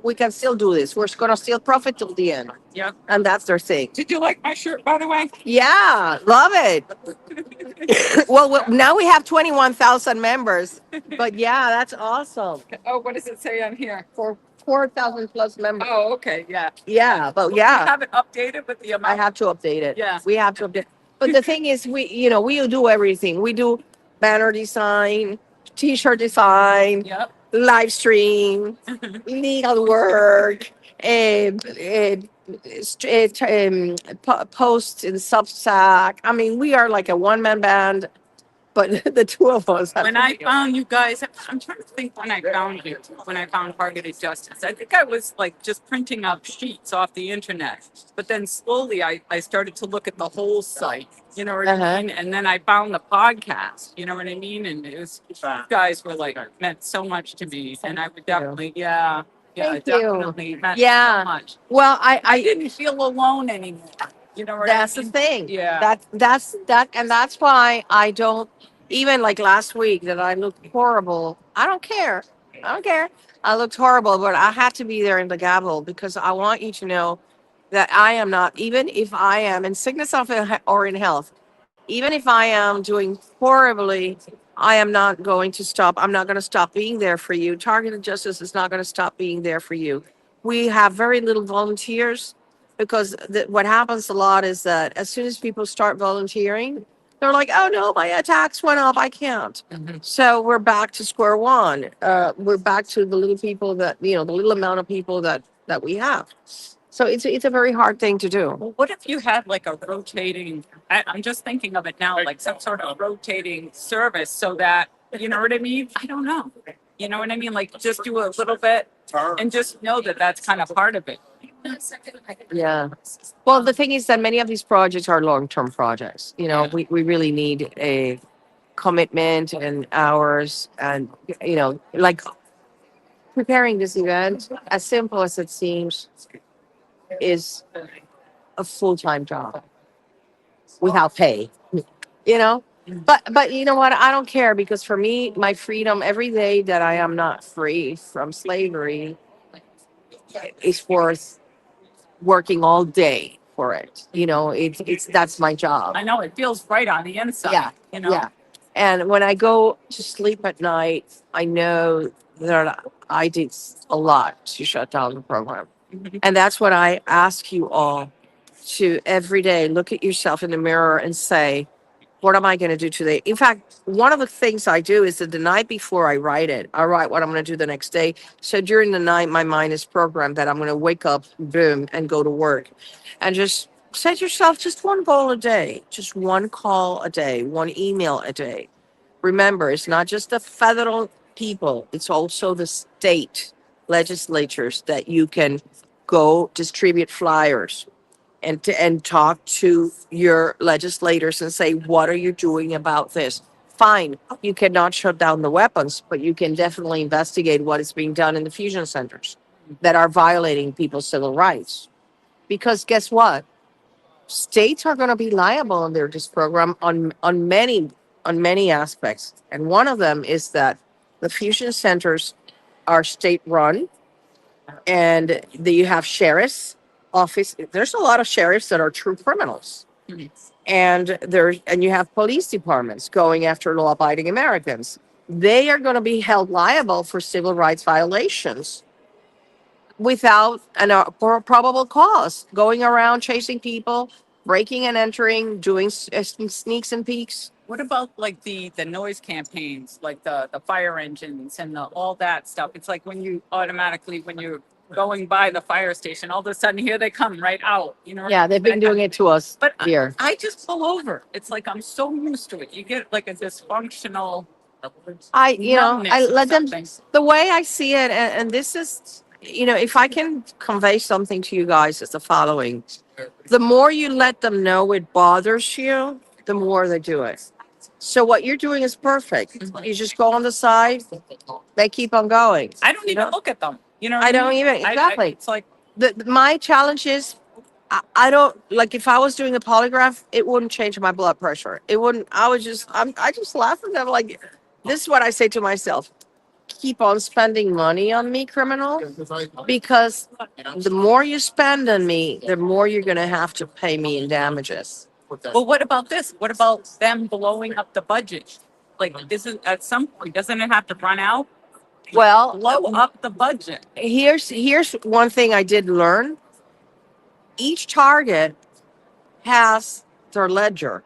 We can still do this. We're gonna still profit till the end, Yeah. and that's their thing. Did you like my shirt, by the way? Yeah, love it. Well, now we have 21,000 members, but yeah, that's awesome. Oh, what does it say on here? For 4,000 plus members. Oh, okay. Yeah. Yeah, but You yeah. have it updated with the I amount. have to update it. Yeah. We have to update. But the thing is, we do everything. We do banner design, t-shirt design, Yep. live stream, legal work, posts in Substack. I mean, we are like a one-man band, but the two of us. When I found you guys, I'm trying to think when I found you, when I found Targeted Justice. I think I was like just printing out sheets off the internet. But then slowly I started to look at the whole site, you know what I mean? And then I found the podcast, you know what I mean? And it was, you guys were like, meant so much to me. And I would definitely, yeah, Thank you. definitely meant Yeah. so much. Well, I didn't feel alone anymore. You know what that's I the mean? thing. Yeah. That's why I don't, even like last week that I looked horrible. I don't care. I looked horrible, but I had to be there in the gavel because I want you to know that I am not, even if I am in sickness or in health, even if I am doing horribly, I am not going to stop. I'm not going to stop being there for you. Targeted Justice is not going to stop being there for you. We have very little volunteers because what happens a lot is that as soon as people start volunteering, they're like, oh no, my attacks went up. I can't. So we're back to square one. We're back to the little people the little amount of people that we have. So it's a very hard thing to do. Well, what if you had like a rotating, I'm just thinking of it now, like some sort of rotating service so that, you know what I mean? I don't know. You know what I mean? Like just do a little bit and just know that that's kind of part of it. Yeah. Well, the thing is that many of these projects are long-term projects. Yeah. We really need a commitment and hours and, like preparing this event, as simple as it seems, is a full-time job without pay, you know? But you know what? I don't care because for me, my freedom every day that I am not free from slavery is worth working all day for it. That's my job. I know it feels right on the inside. Yeah, You know? Yeah. And when I go to sleep at night, I know that I did a lot to shut down the program. Mhm. And that's what I ask you all to every day look at yourself in the mirror and say, what am I going to do today? In fact, one of the things I do is that the night before I write what I'm going to do the next day. So during the night, my mind is programmed that I'm going to wake up, boom, and go to work. And just set yourself just one goal a day, just one call a day, one email a day. Remember, it's not just the federal people, it's also the state legislatures that you can go distribute flyers and talk to your legislators and say, what are you doing about this? Fine, you cannot shut down the weapons, but you can definitely investigate what is being done in the fusion centers that are violating people's civil rights. Because guess what? States are going to be liable under this program on many aspects, and one of them is that the fusion centers are state run, and you have sheriffs office. There's a lot of sheriffs that are true criminals, and you have police departments going after law-abiding Americans. They are going to be held liable for civil rights violations without probable cause, going around chasing people, breaking and entering, doing sneaks and peeks. What about like the noise campaigns, like the fire engines and all that stuff? It's like when you automatically, when you're going by the fire station, all of a sudden here they come right out, you know? Yeah, they've been doing it to us But here. I just pull over. It's like I'm so used to it. You get like a dysfunctional I numbness or let them. something. The way I see it, and this is, if I can convey something to you guys, is the following: the more you let them know it bothers you, the more they do it. So what you're doing is perfect. You just go on the side, they keep on going. I don't even look at them. You know what I don't mean? even exactly. It's like My challenge is I don't like if I was doing a polygraph, it wouldn't change my blood pressure. It wouldn't. I just laugh at them like this is what I say to myself. Keep on spending money on me, criminal, because the more you spend on me, the more you're gonna have to pay me in damages. well, what about this? What about them blowing up the budget? Like, this is at some point, doesn't it have to run out? Well, Blow up the budget. here's one thing I did learn. Each target has their ledger.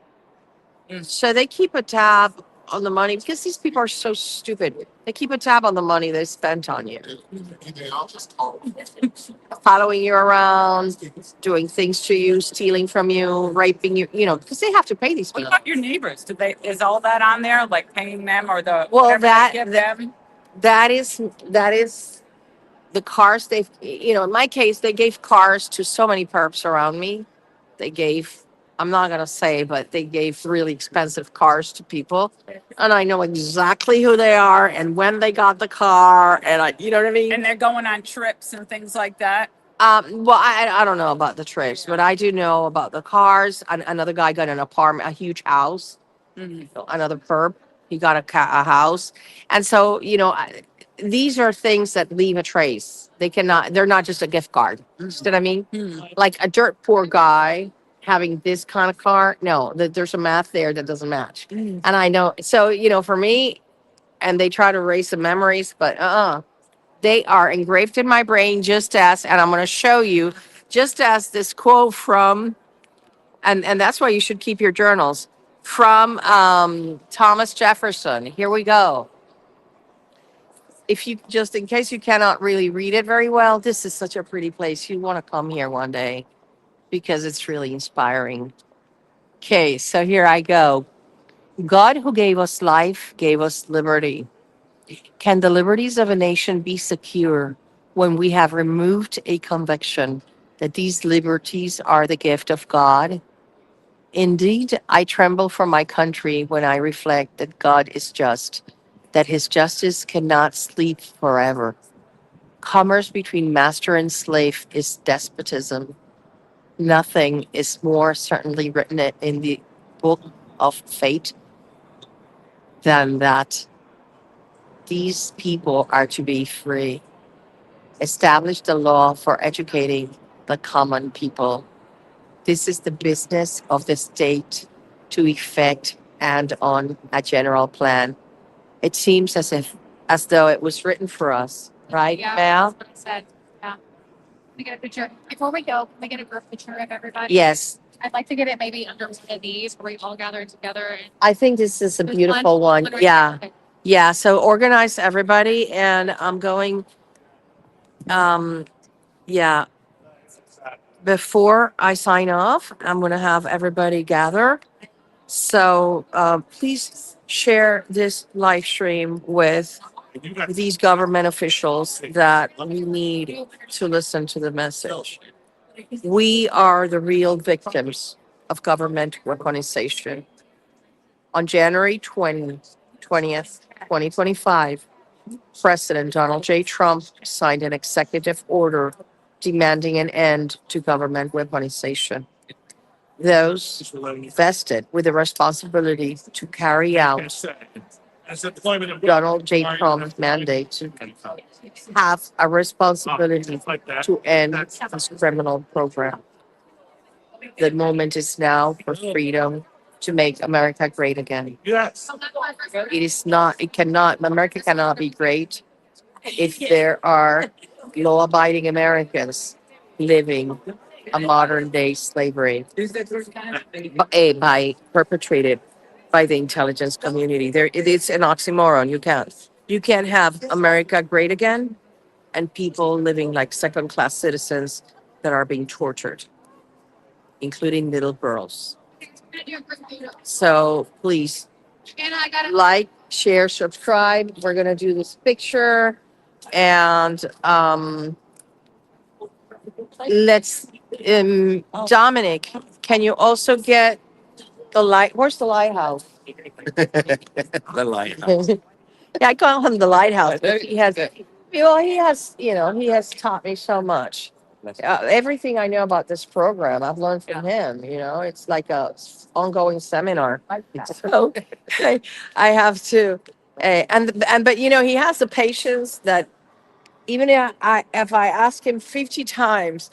So they keep a tab on the money because these people are so stupid. They keep a tab on the money they spent on you, following you around, doing things to you, stealing from you, raping you, because they have to pay these What people. about your neighbors? Is all that on there, like paying them or the Well, whatever they give them? that is the cars they've, in my case, they gave cars to so many perps around me. They gave, I'm not going to say, but they gave really expensive cars to people. And I know exactly who they are and when they got the car. And you know what I mean? And they're going on trips and things like that. Well, I don't know about the trips, but I do know about the cars. Another guy got an apartment, a huge house. Another perp, he got a house. And so, these are things that leave a trace. They're not just a gift card. You know what I mean? Like a dirt poor guy having this kind of car. No, there's a math there that doesn't match. And I know, so, for me, and they try to erase the memories, but they are engraved in my brain and I'm going to show you, just as this quote from, and that's why you should keep your journals, from Thomas Jefferson. Here we go. If you, just in case you cannot really read it very well, this is such a pretty place. You want to come here one day because it's really inspiring. Okay, so here I go. God who gave us life gave us liberty. Can the liberties of a nation be secure when we have removed a conviction that these liberties are the gift of God? Indeed, I tremble for my country when I reflect that God is just, that his justice cannot sleep forever. Commerce between master and slave is despotism. Nothing is more certainly written in the book of fate than that these people are to be free. Establish the law for educating the common people. This is the business of the state to effect and on a general plan. It seems as though it was written for us, right, Yeah, Mal? that's what I said. Yeah. Can we get a picture? Before we go, can we get a group picture of everybody? Yes, I'd like to get it maybe under one of these where we all gather together. And I think this is a This beautiful one? one. One right Yeah. there? Okay. Yeah. So organize everybody, and I'm going, um, yeah, before I sign off, I'm going to have everybody gather. So please share this live stream with these government officials that we need to listen to the message. We are the real victims of government weaponization. On January 20th, 2025, President Donald J. Trump signed an executive order demanding an end to government weaponization. Those vested with the responsibility to carry out Donald J. Trump's mandate have a responsibility to end this criminal program. The moment is now for freedom to make America great again. Yes. It is not, it cannot, America cannot be great if there are law abiding Americans living a modern day slavery by perpetrated by the intelligence community. There, it is an oxymoron. You can't have America great again and people living like second class citizens that are being tortured, including little girls. So please like, share, subscribe. We're gonna do this picture, and let's. Dominic, can you also get the light? Where's the lighthouse? The lighthouse. Yeah, I call him the lighthouse. But he has, well, he has taught me so much. Everything I know about this program, I've learned from him. It's like a ongoing seminar. So I have to, but he has the patience that even if I ask him 50 times,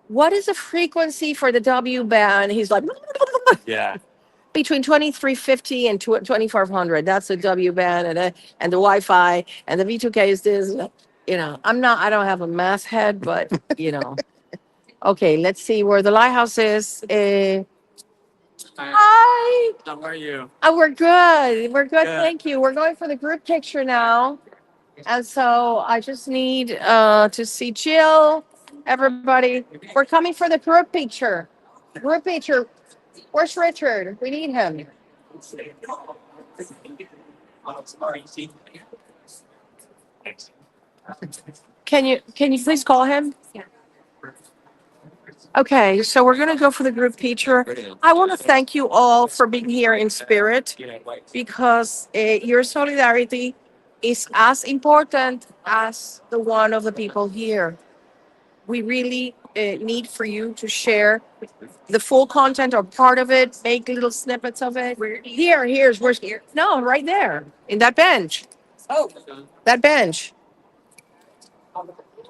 what is the frequency for the W band? He's like, Yeah. between 2350 and 2400. That's the W band and the Wi-Fi, and the V2K is this. I don't have a math head, but Okay, let's see where the lighthouse is. Hi. How are you? Oh, we're good. We're good. Good. Thank you. We're going for the group picture now. And so I just need to see Jill, everybody. We're coming for the group picture. Group picture. Where's Richard? We need him. Can you please call him? Okay, so we're gonna go for the group picture. I want to thank you all for being here in spirit, because your solidarity is as important as the one of the people here. We really need for you to share the full content or part of it, make little snippets of it. Where's here? No, right there in that bench. Oh, that bench.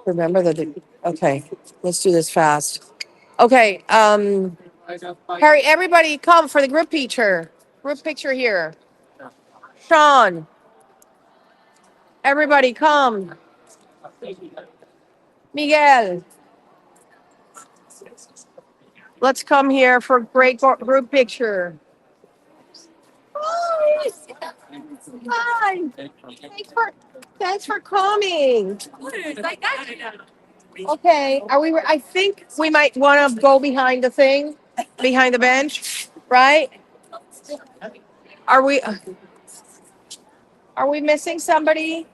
Remember that. Okay, let's do this fast. Okay, Harry, everybody come for the group picture. Group picture here. Sean, everybody come. Miguel, let's come here for great group picture. Hi. Hi. Thanks for coming. Okay, I think we might want to go behind the bench, right? Are we missing somebody?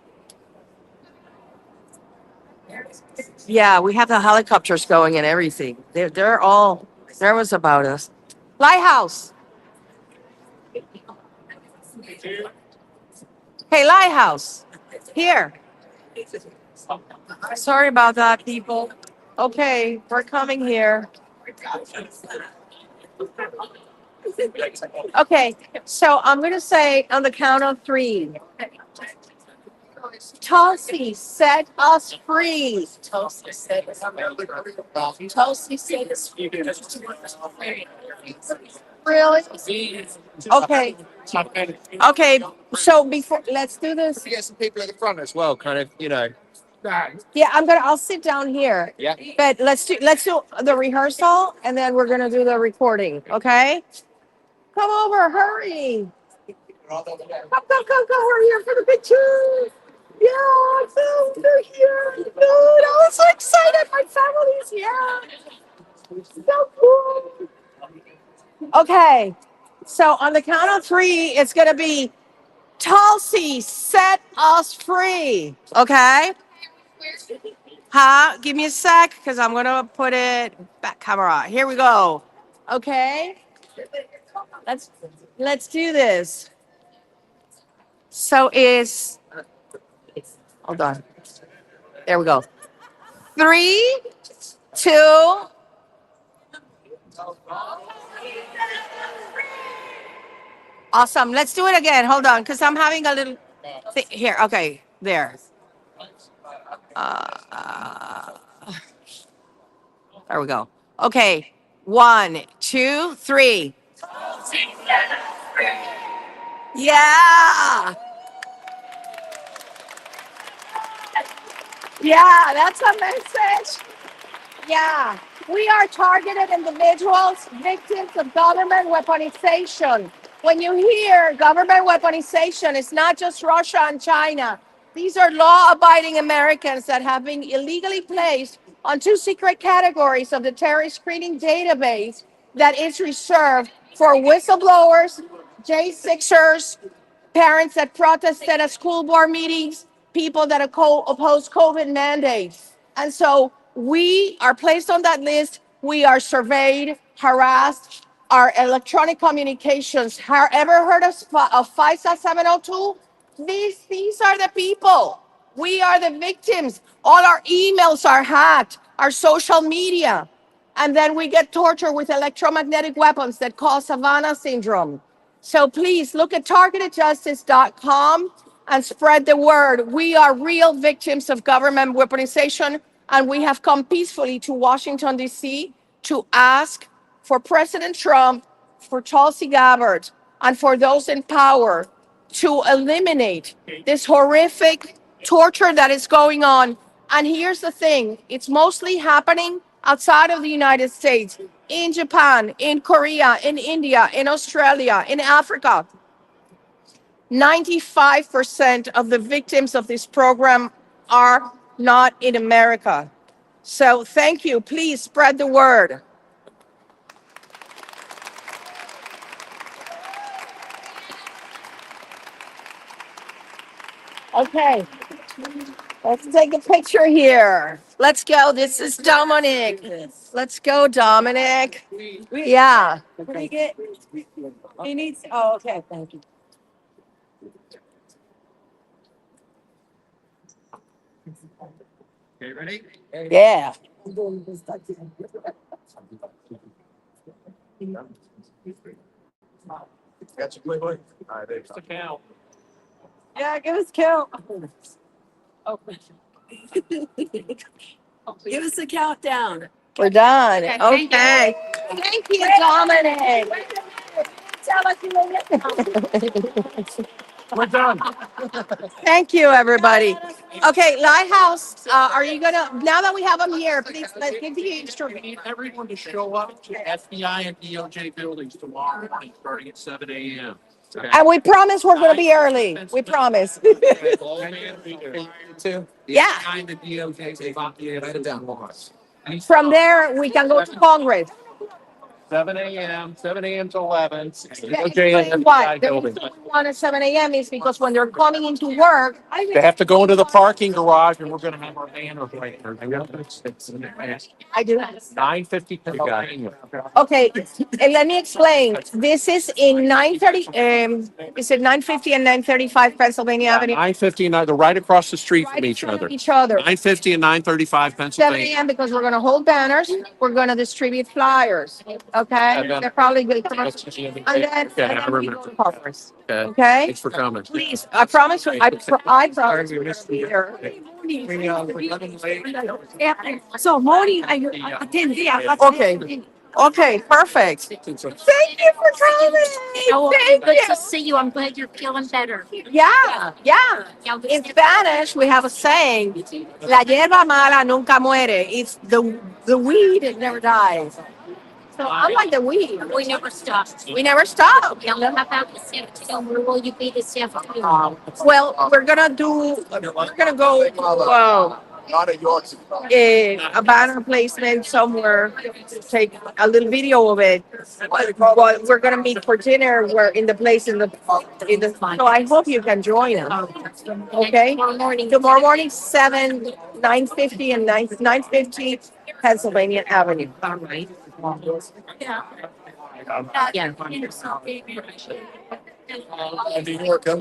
Yeah, we have the helicopters going and everything. They're all nervous about us. Lighthouse. Hey, Lighthouse. Here. Sorry about that, people. Okay, we're coming here. Okay, so I'm going to say on the count of 3. Tulsi, set us free. Tulsi set us free. Really? Okay. Okay, so let's do this. Get some people at the front as well, Yeah, I'll sit down here. Yeah. But let's do the rehearsal, and then we're gonna do the recording, okay? Come over, hurry. Come, we're here for the picture. Yeah, they're here. Dude, I was so excited. My family's here. So cool. Okay, so on the count of 3, it's gonna be Tulsi, set us free. Okay? Huh? Give me a sec, because I'm gonna put it back camera. Here we go. Okay. Let's do this. So is hold on. There we go. 3, 2. Awesome. Let's do it again. Hold on, because I'm having a little here. Okay, there. There we go. Okay. 1, 2, 3. Yeah. Yeah, that's a message. Yeah. We are targeted individuals, victims of government weaponization. When you hear government weaponization, it's not just Russia and China. These are law abiding Americans that have been illegally placed on 2 secret categories of the terrorist screening database that is reserved for whistleblowers, J6ers, parents that protested at school board meetings, people that oppose COVID mandates. And so we are placed on that list. We are surveyed, harassed. Our electronic communications. Ever heard of FISA 702? These are the people. We are the victims. All our emails are hacked, our social media. And then we get tortured with electromagnetic weapons that cause Savannah syndrome. So please look at targetedjustice.com and spread the word. We are real victims of government weaponization, and we have come peacefully to Washington, D.C. to ask for President Trump, for Tulsi Gabbard, and for those in power to eliminate this horrific torture that is going on. And here's the thing, it's mostly happening outside of the United States, in Japan, in Korea, in India, in Australia, in Africa. 95% of the victims of this program are not in America. So thank you. Please spread the word. Okay. Let's take a picture here. Let's go. This is Dominic. Let's go, Dominic. Yeah. He needs, oh, okay. Thank you. Okay, ready? Yeah. Got your playboy? All right, Just a count. Yeah, give us count. Oh. Give us a countdown. We're done. Okay, thank you. Okay. Thank you, Dominic. We're done. Thank you, everybody. Okay, Lighthouse, are you gonna, now that we have them here, please, let's give the We instrument. need everyone to show up to FBI and DOJ buildings tomorrow morning, starting at 7 a.m. And we promise we're gonna be early. We promise. Yeah. Behind the DOJ, they got the write it down. From there, we can go to Congress. 7 a.m., 7 a.m. to 11. DOJ and FBI what? The building. reason we want at 7 a.m. is because when they're coming into work, They have to go into the parking garage, and we're going to have our banners right there. I do. 9:50 Pennsylvania. Okay, and let me explain. This is in 930, is it 950 and 935 Pennsylvania Avenue? 9:50, and they're right across the street Right from in each front of other. each other. 9:50 and 9:35 7 Pennsylvania. a.m. because we're gonna hold banners, we're gonna distribute flyers, okay? And then- They're probably good. And then, Okay, and I then we go remember. to Congress, Okay. okay? Thanks for coming. Please, I promise, I promise. we missed you. Here. So morning, I attend there. Okay. Okay, perfect. Thank you for coming. Thank Good you. to see you. I'm glad you're feeling better. Yeah, yeah. In Spanish, we have a saying, la hierba mala nunca muere. It's the weed that never dies. So I'm like the weed. We never stop. We never stop. Now, how about this afternoon? Where will you be this afternoon? Well, we're gonna go a banner placement somewhere, take a little video of it. But we're gonna meet for dinner. We're in the place in the. So I hope you can join us. Okay. Tomorrow morning, 9:50 and 9:50, Pennsylvania Avenue. All right. Yeah. New York, Well,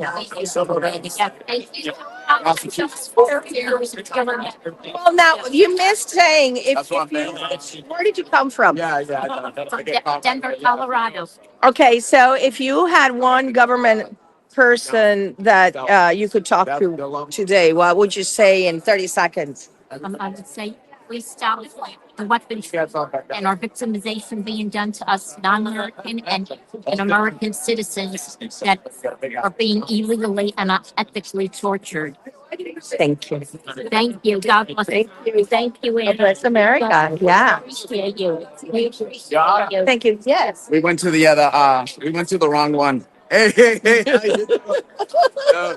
now you missed saying where did you come from? Denver, Colorado. Okay, so if you had one government person that you could talk to today, what would you say in 30 seconds? I would say, please stop the weapons and our victimization being done to us non-American and American citizens that are being illegally and unethically tortured. Thank you. Thank you. God bless. Thank you. Thank you. God bless America. Yeah. Appreciate you. Thank you. Yes. We went to we went to the wrong one. Hey. How you doing?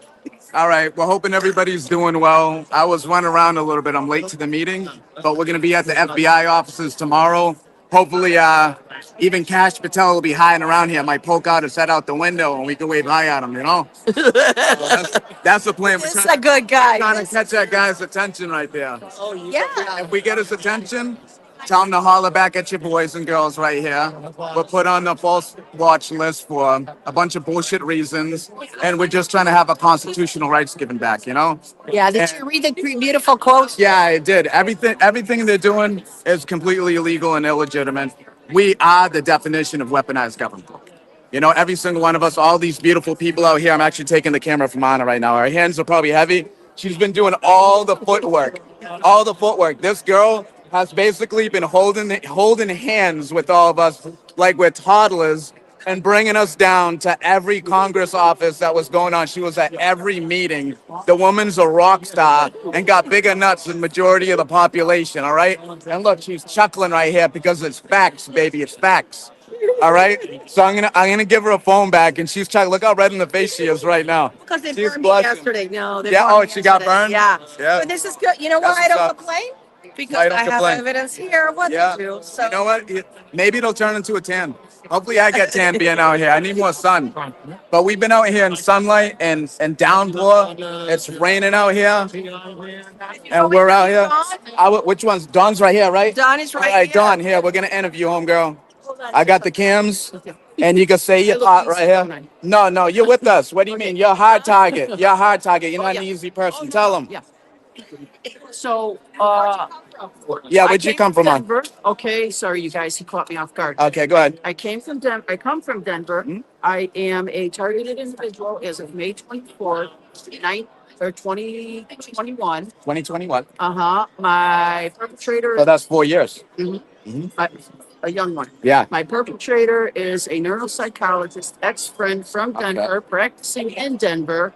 All right. We're hoping everybody's doing well. I was running around a little bit. I'm late to the meeting, but we're going to be at the FBI offices tomorrow. Hopefully, even Cash Patel will be hiding around here. Might poke out his head out the window and we can wave hi at him, you know? That's the plan. This is a good guy. Trying to catch that guy's attention right there. Yeah. If we get his attention, tell him to holler back at your boys and girls right here. We're put on the false watch list for a bunch of bullshit reasons, and we're just trying to have a constitutional rights given back, you know? Yeah. Did you read the beautiful quotes? Yeah, I did. Everything they're doing is completely illegal and illegitimate. We are the definition of weaponized government. You know, every single one of us, all these beautiful people out here. I'm actually taking the camera from Anna right now. Her hands are probably heavy. She's been doing all the footwork. All the footwork. This girl has basically been holding hands with all of us like we're toddlers and bringing us down to every Congress office that was going on. She was at every meeting. The woman's a rock star and got bigger nuts than majority of the population, all right? And look, she's chuckling right here because it's facts, baby, it's facts. All right, so I'm gonna give her a phone back, and she's chuckling. Look how red in the face she is right now. Because they She's burned me blushing. yesterday. No, they Yeah. burned Oh, me she got yesterday. burned. Yeah. Yeah. But this is good. You know why That's I don't what's up. complain? Because Why you I don't have complain? evidence here of what Yeah. they do. So You know what? Maybe it'll turn into a tan. Hopefully, I get tan being out here. I need more sun. But we've been out here in sunlight and downpour. It's raining out here, and we're out here. Which one's Dawn's right here, right? Dawn is right All right, here. Dawn, here. We're gonna interview homegirl. I got the cams, and you can say you're hot right here. No, you're with us. What do you mean? You're a hard target. You're a hard target. You're not an easy person. Tell them. So, Yeah, I where'd you came come from? On? Denver. Okay, sorry, you guys, he caught me off guard. Okay, go ahead. I came from Denver. I come from Denver. I am a targeted individual as of May 24th, 2021. 2021. My perpetrator So that's 4 years. a young one. Yeah. My perpetrator is a neuropsychologist, ex-friend from Denver, practicing in Denver.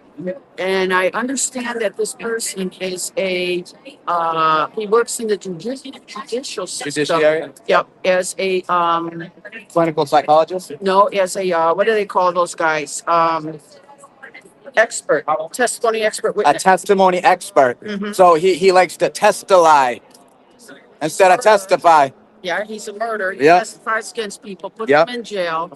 And I understand that this person is he works in the judicial system. Judiciary? Yep, as a, Clinical psychologist. no, as a, what do they call those guys? Expert, testimony expert A witness. testimony expert. Mhm. So he likes to testify instead of testify. Yeah, he's a murderer. He Yep. testifies against people, puts Yep. them in jail.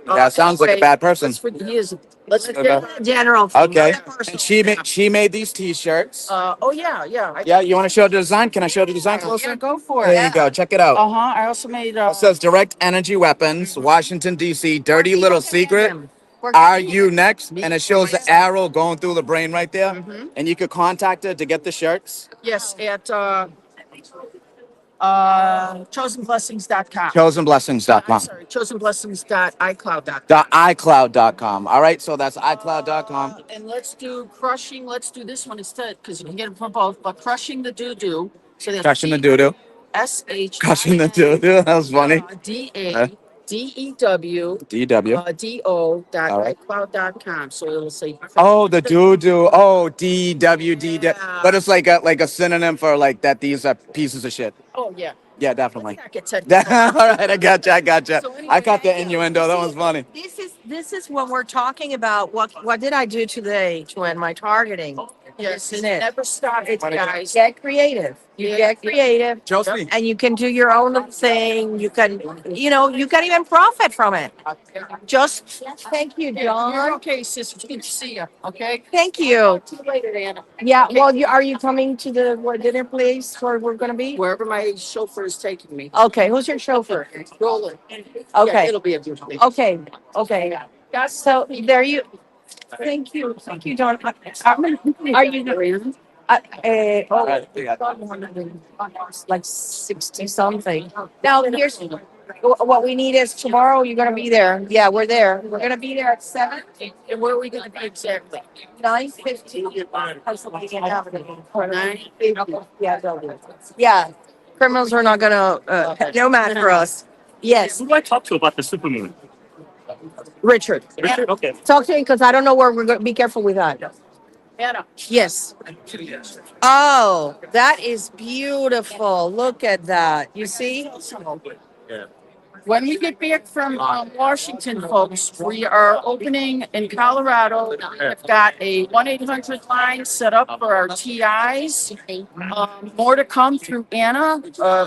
Yeah, sounds like a bad person. He is. Let's Okay. general. Okay. Not a personal And thing. she made these T-shirts. Oh yeah. Yeah, you want to show the design? Can I show the design closer? Yeah, go for There it. you go. Check it out. I also made. It says direct energy weapons, Washington D.C. Dirty little secret. Are you next? And it shows the arrow going through the brain right there. And you could contact her to get the shirts. Yes, at chosenblessings.com. Chosenblessings.com. Sorry, chosenblessings.icloud.com. .icloud.com. All right, so that's icloud.com. And let's do crushing. Let's do this one instead because you can get them from both. But crushing the doo-doo. So that's Crushing the doo-doo. S-H. Crushing the doo-doo. That was funny. D-A-D-E-W. DW. D-O.icloud.com. So it'll say. Oh, the doo-doo. Oh, DWD. But it's like a synonym for like that these are pieces of shit. Oh, yeah. Yeah, definitely. Back at 10. All right, I gotcha. So anyway, I got the innuendo. That was funny. This is when we're talking about what did I do today to end my targeting? Yes, This is it it. never stops, guys. Get creative. You get creative. Chelsea. And you can do your own little thing. You can, you can even profit from it. Just thank you, You're John. okay, sister. It's good to see you. Okay. Thank you. See you later, Anna. Yeah. Well, are you coming to the dinner place where we're gonna be? Wherever my chauffeur is taking me. Okay. Who's your chauffeur? Roland. Yeah, Okay. it'll be a beautiful day. Okay. Okay. So there you. Thank you. Thank you, John. Are you? Like 60 something. Now, here's what we need is tomorrow you're going to be there. Yeah, we're there. We're going to be there at 7, And where are we going to be exactly? 9:50. Nine. Yeah, they'll do it. Yeah. Criminals are not going to, no match for us. Yes, Who do I talk to about the supermoon? Richard. Richard? Okay. Talk to me because I don't know where we're going to be careful with that. Anna. Yes. Oh, that is beautiful. Look at that. You see? When we get back from Washington, folks, we are opening in Colorado. We've got a 1-800 line set up for our TIs. More to come through Anna,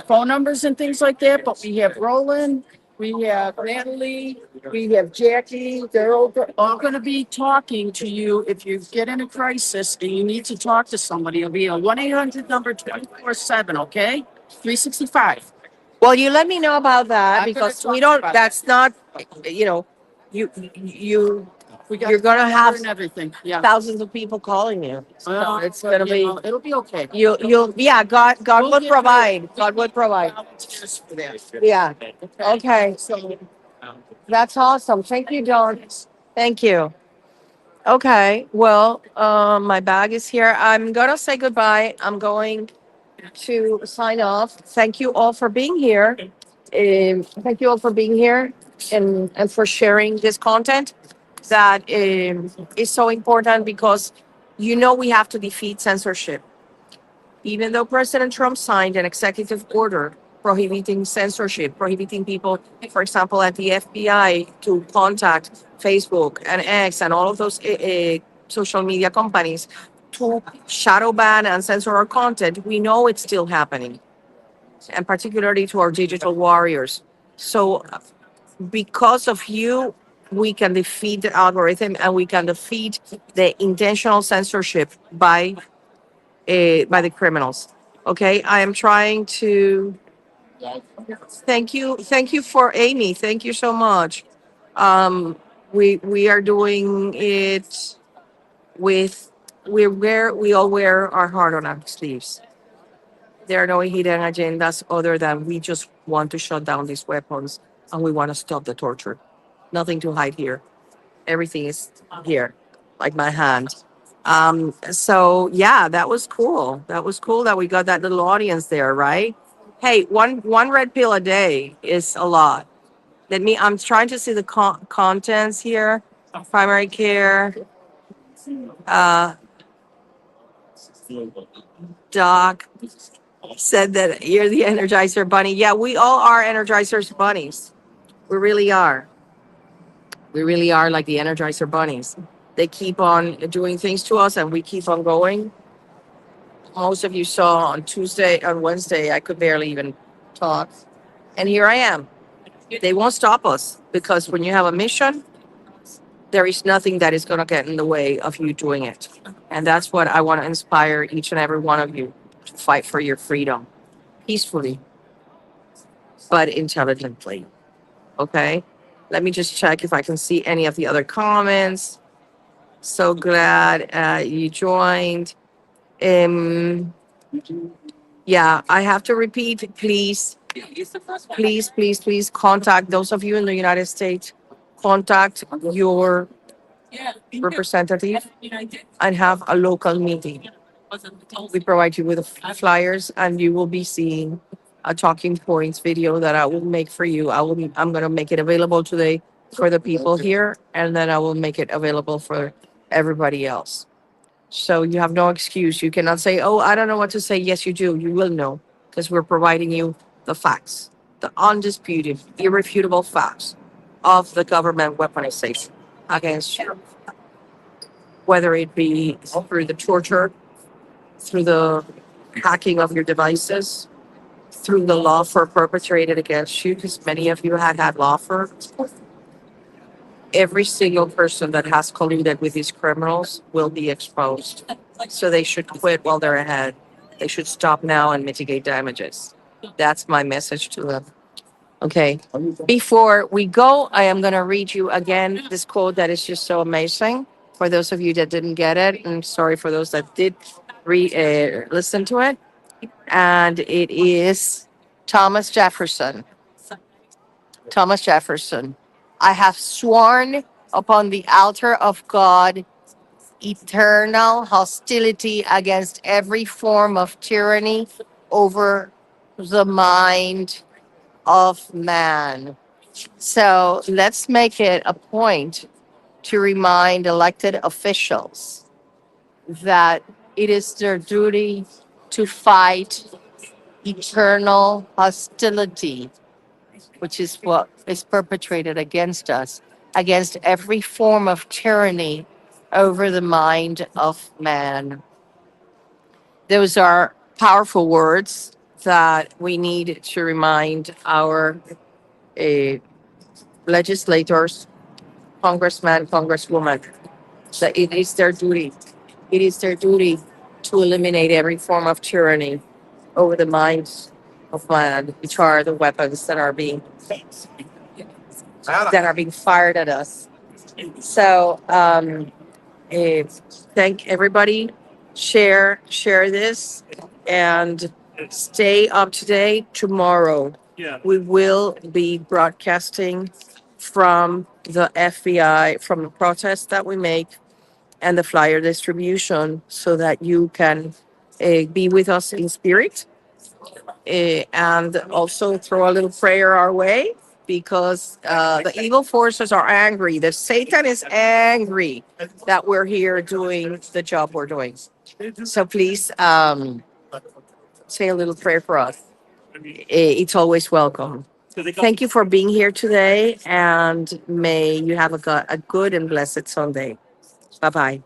phone numbers and things like that. But we have Roland, we have Natalie, we have Jackie. They're all going to be talking to you if you get in a crisis and you need to talk to somebody. It'll be a 1-800 number 24/7, okay? 365. Well, you let me know about that I'm gonna because we talk don't, about that's not, you, We got you're going to have and everything. Yeah. thousands of people calling you. So it's going to be, It'll be okay. yeah, God We'll would get provide. God would provide. volunteers for that. Yeah. Okay. So That's awesome. Thank you, John. Thank you. Okay. Well, my bag is here. I'm going to say goodbye. I'm going to sign off. Thank you all for being here. Thank you all for being here and for sharing this content that is so important because we have to defeat censorship. Even though President Trump signed an executive order prohibiting censorship, prohibiting people, for example, at the FBI to contact Facebook and X and all of those social media companies to shadow ban and censor our content, we know it's still happening, and particularly to our digital warriors. So, because of you, we can defeat the algorithm and we can defeat the intentional censorship by the criminals. Okay, I am trying to. Thank you for Amy. Thank you so much. We are doing it with we all wear our heart on our sleeves. There are no hidden agendas other than we just want to shut down these weapons and we want to stop the torture. Nothing to hide here. Everything is here, like my hand. So yeah, that was cool. That was cool that we got that little audience there, right? Hey, one red pill a day is a lot. I'm trying to see the contents here. Primary care, uh, doc said that you're the Energizer Bunny. Yeah, we all are Energizers bunnies. We really are. We really are like the Energizer bunnies. They keep on doing things to us and we keep on going. Most of you saw on Wednesday, I could barely even talk. And here I am. They won't stop us because when you have a mission, there is nothing that is going to get in the way of you doing it. And that's what I want to inspire each and every one of you to fight for your freedom peacefully, but intelligently. Okay? Let me just check if I can see any of the other comments. So glad you joined. Yeah, I have to repeat, please contact those of you in the United States. Contact your representative and have a local meeting. We provide you with flyers and you will be seeing a talking points video that I will make for you. I'm going to make it available today for the people here and then I will make it available for everybody else. So you have no excuse. You cannot say, oh, I don't know what to say. Yes, you do. You will know because we're providing you the facts, the undisputed, irrefutable facts of the government weaponization against you. whether it be through the torture, through the hacking of your devices, through the lawfare perpetrated against you, because many of you had lawfare. Every single person that has colluded with these criminals will be exposed. So they should quit while they're ahead. They should stop now and mitigate damages. That's my message to them. Okay. Before we go, I am going to read you again this quote that is just so amazing. For those of you that didn't get it, and sorry for those that did listen to it. And it is Thomas Jefferson. Thomas Jefferson. I have sworn upon the altar of God eternal hostility against every form of tyranny over the mind of man. So let's make it a point to remind elected officials that it is their duty to fight eternal hostility, which is what is perpetrated against us, against every form of tyranny over the mind of man. Those are powerful words that we need to remind our uh, legislators, congressmen, congresswomen, that it is their duty. It is their duty to eliminate every form of tyranny over the minds of man, which are the weapons that are being fired at us. So eh, thank everybody. Share this and stay up to date. Tomorrow we will be broadcasting from the FBI, from the protest that we make and the flyer distribution, so that you can be with us in spirit, and also throw a little prayer our way, because the evil forces are angry. The Satan is angry that we're here doing the job we're doing. So please say a little prayer for us. It's always welcome. Thank you for being here today, and may you have a good and blessed Sunday. Bye bye.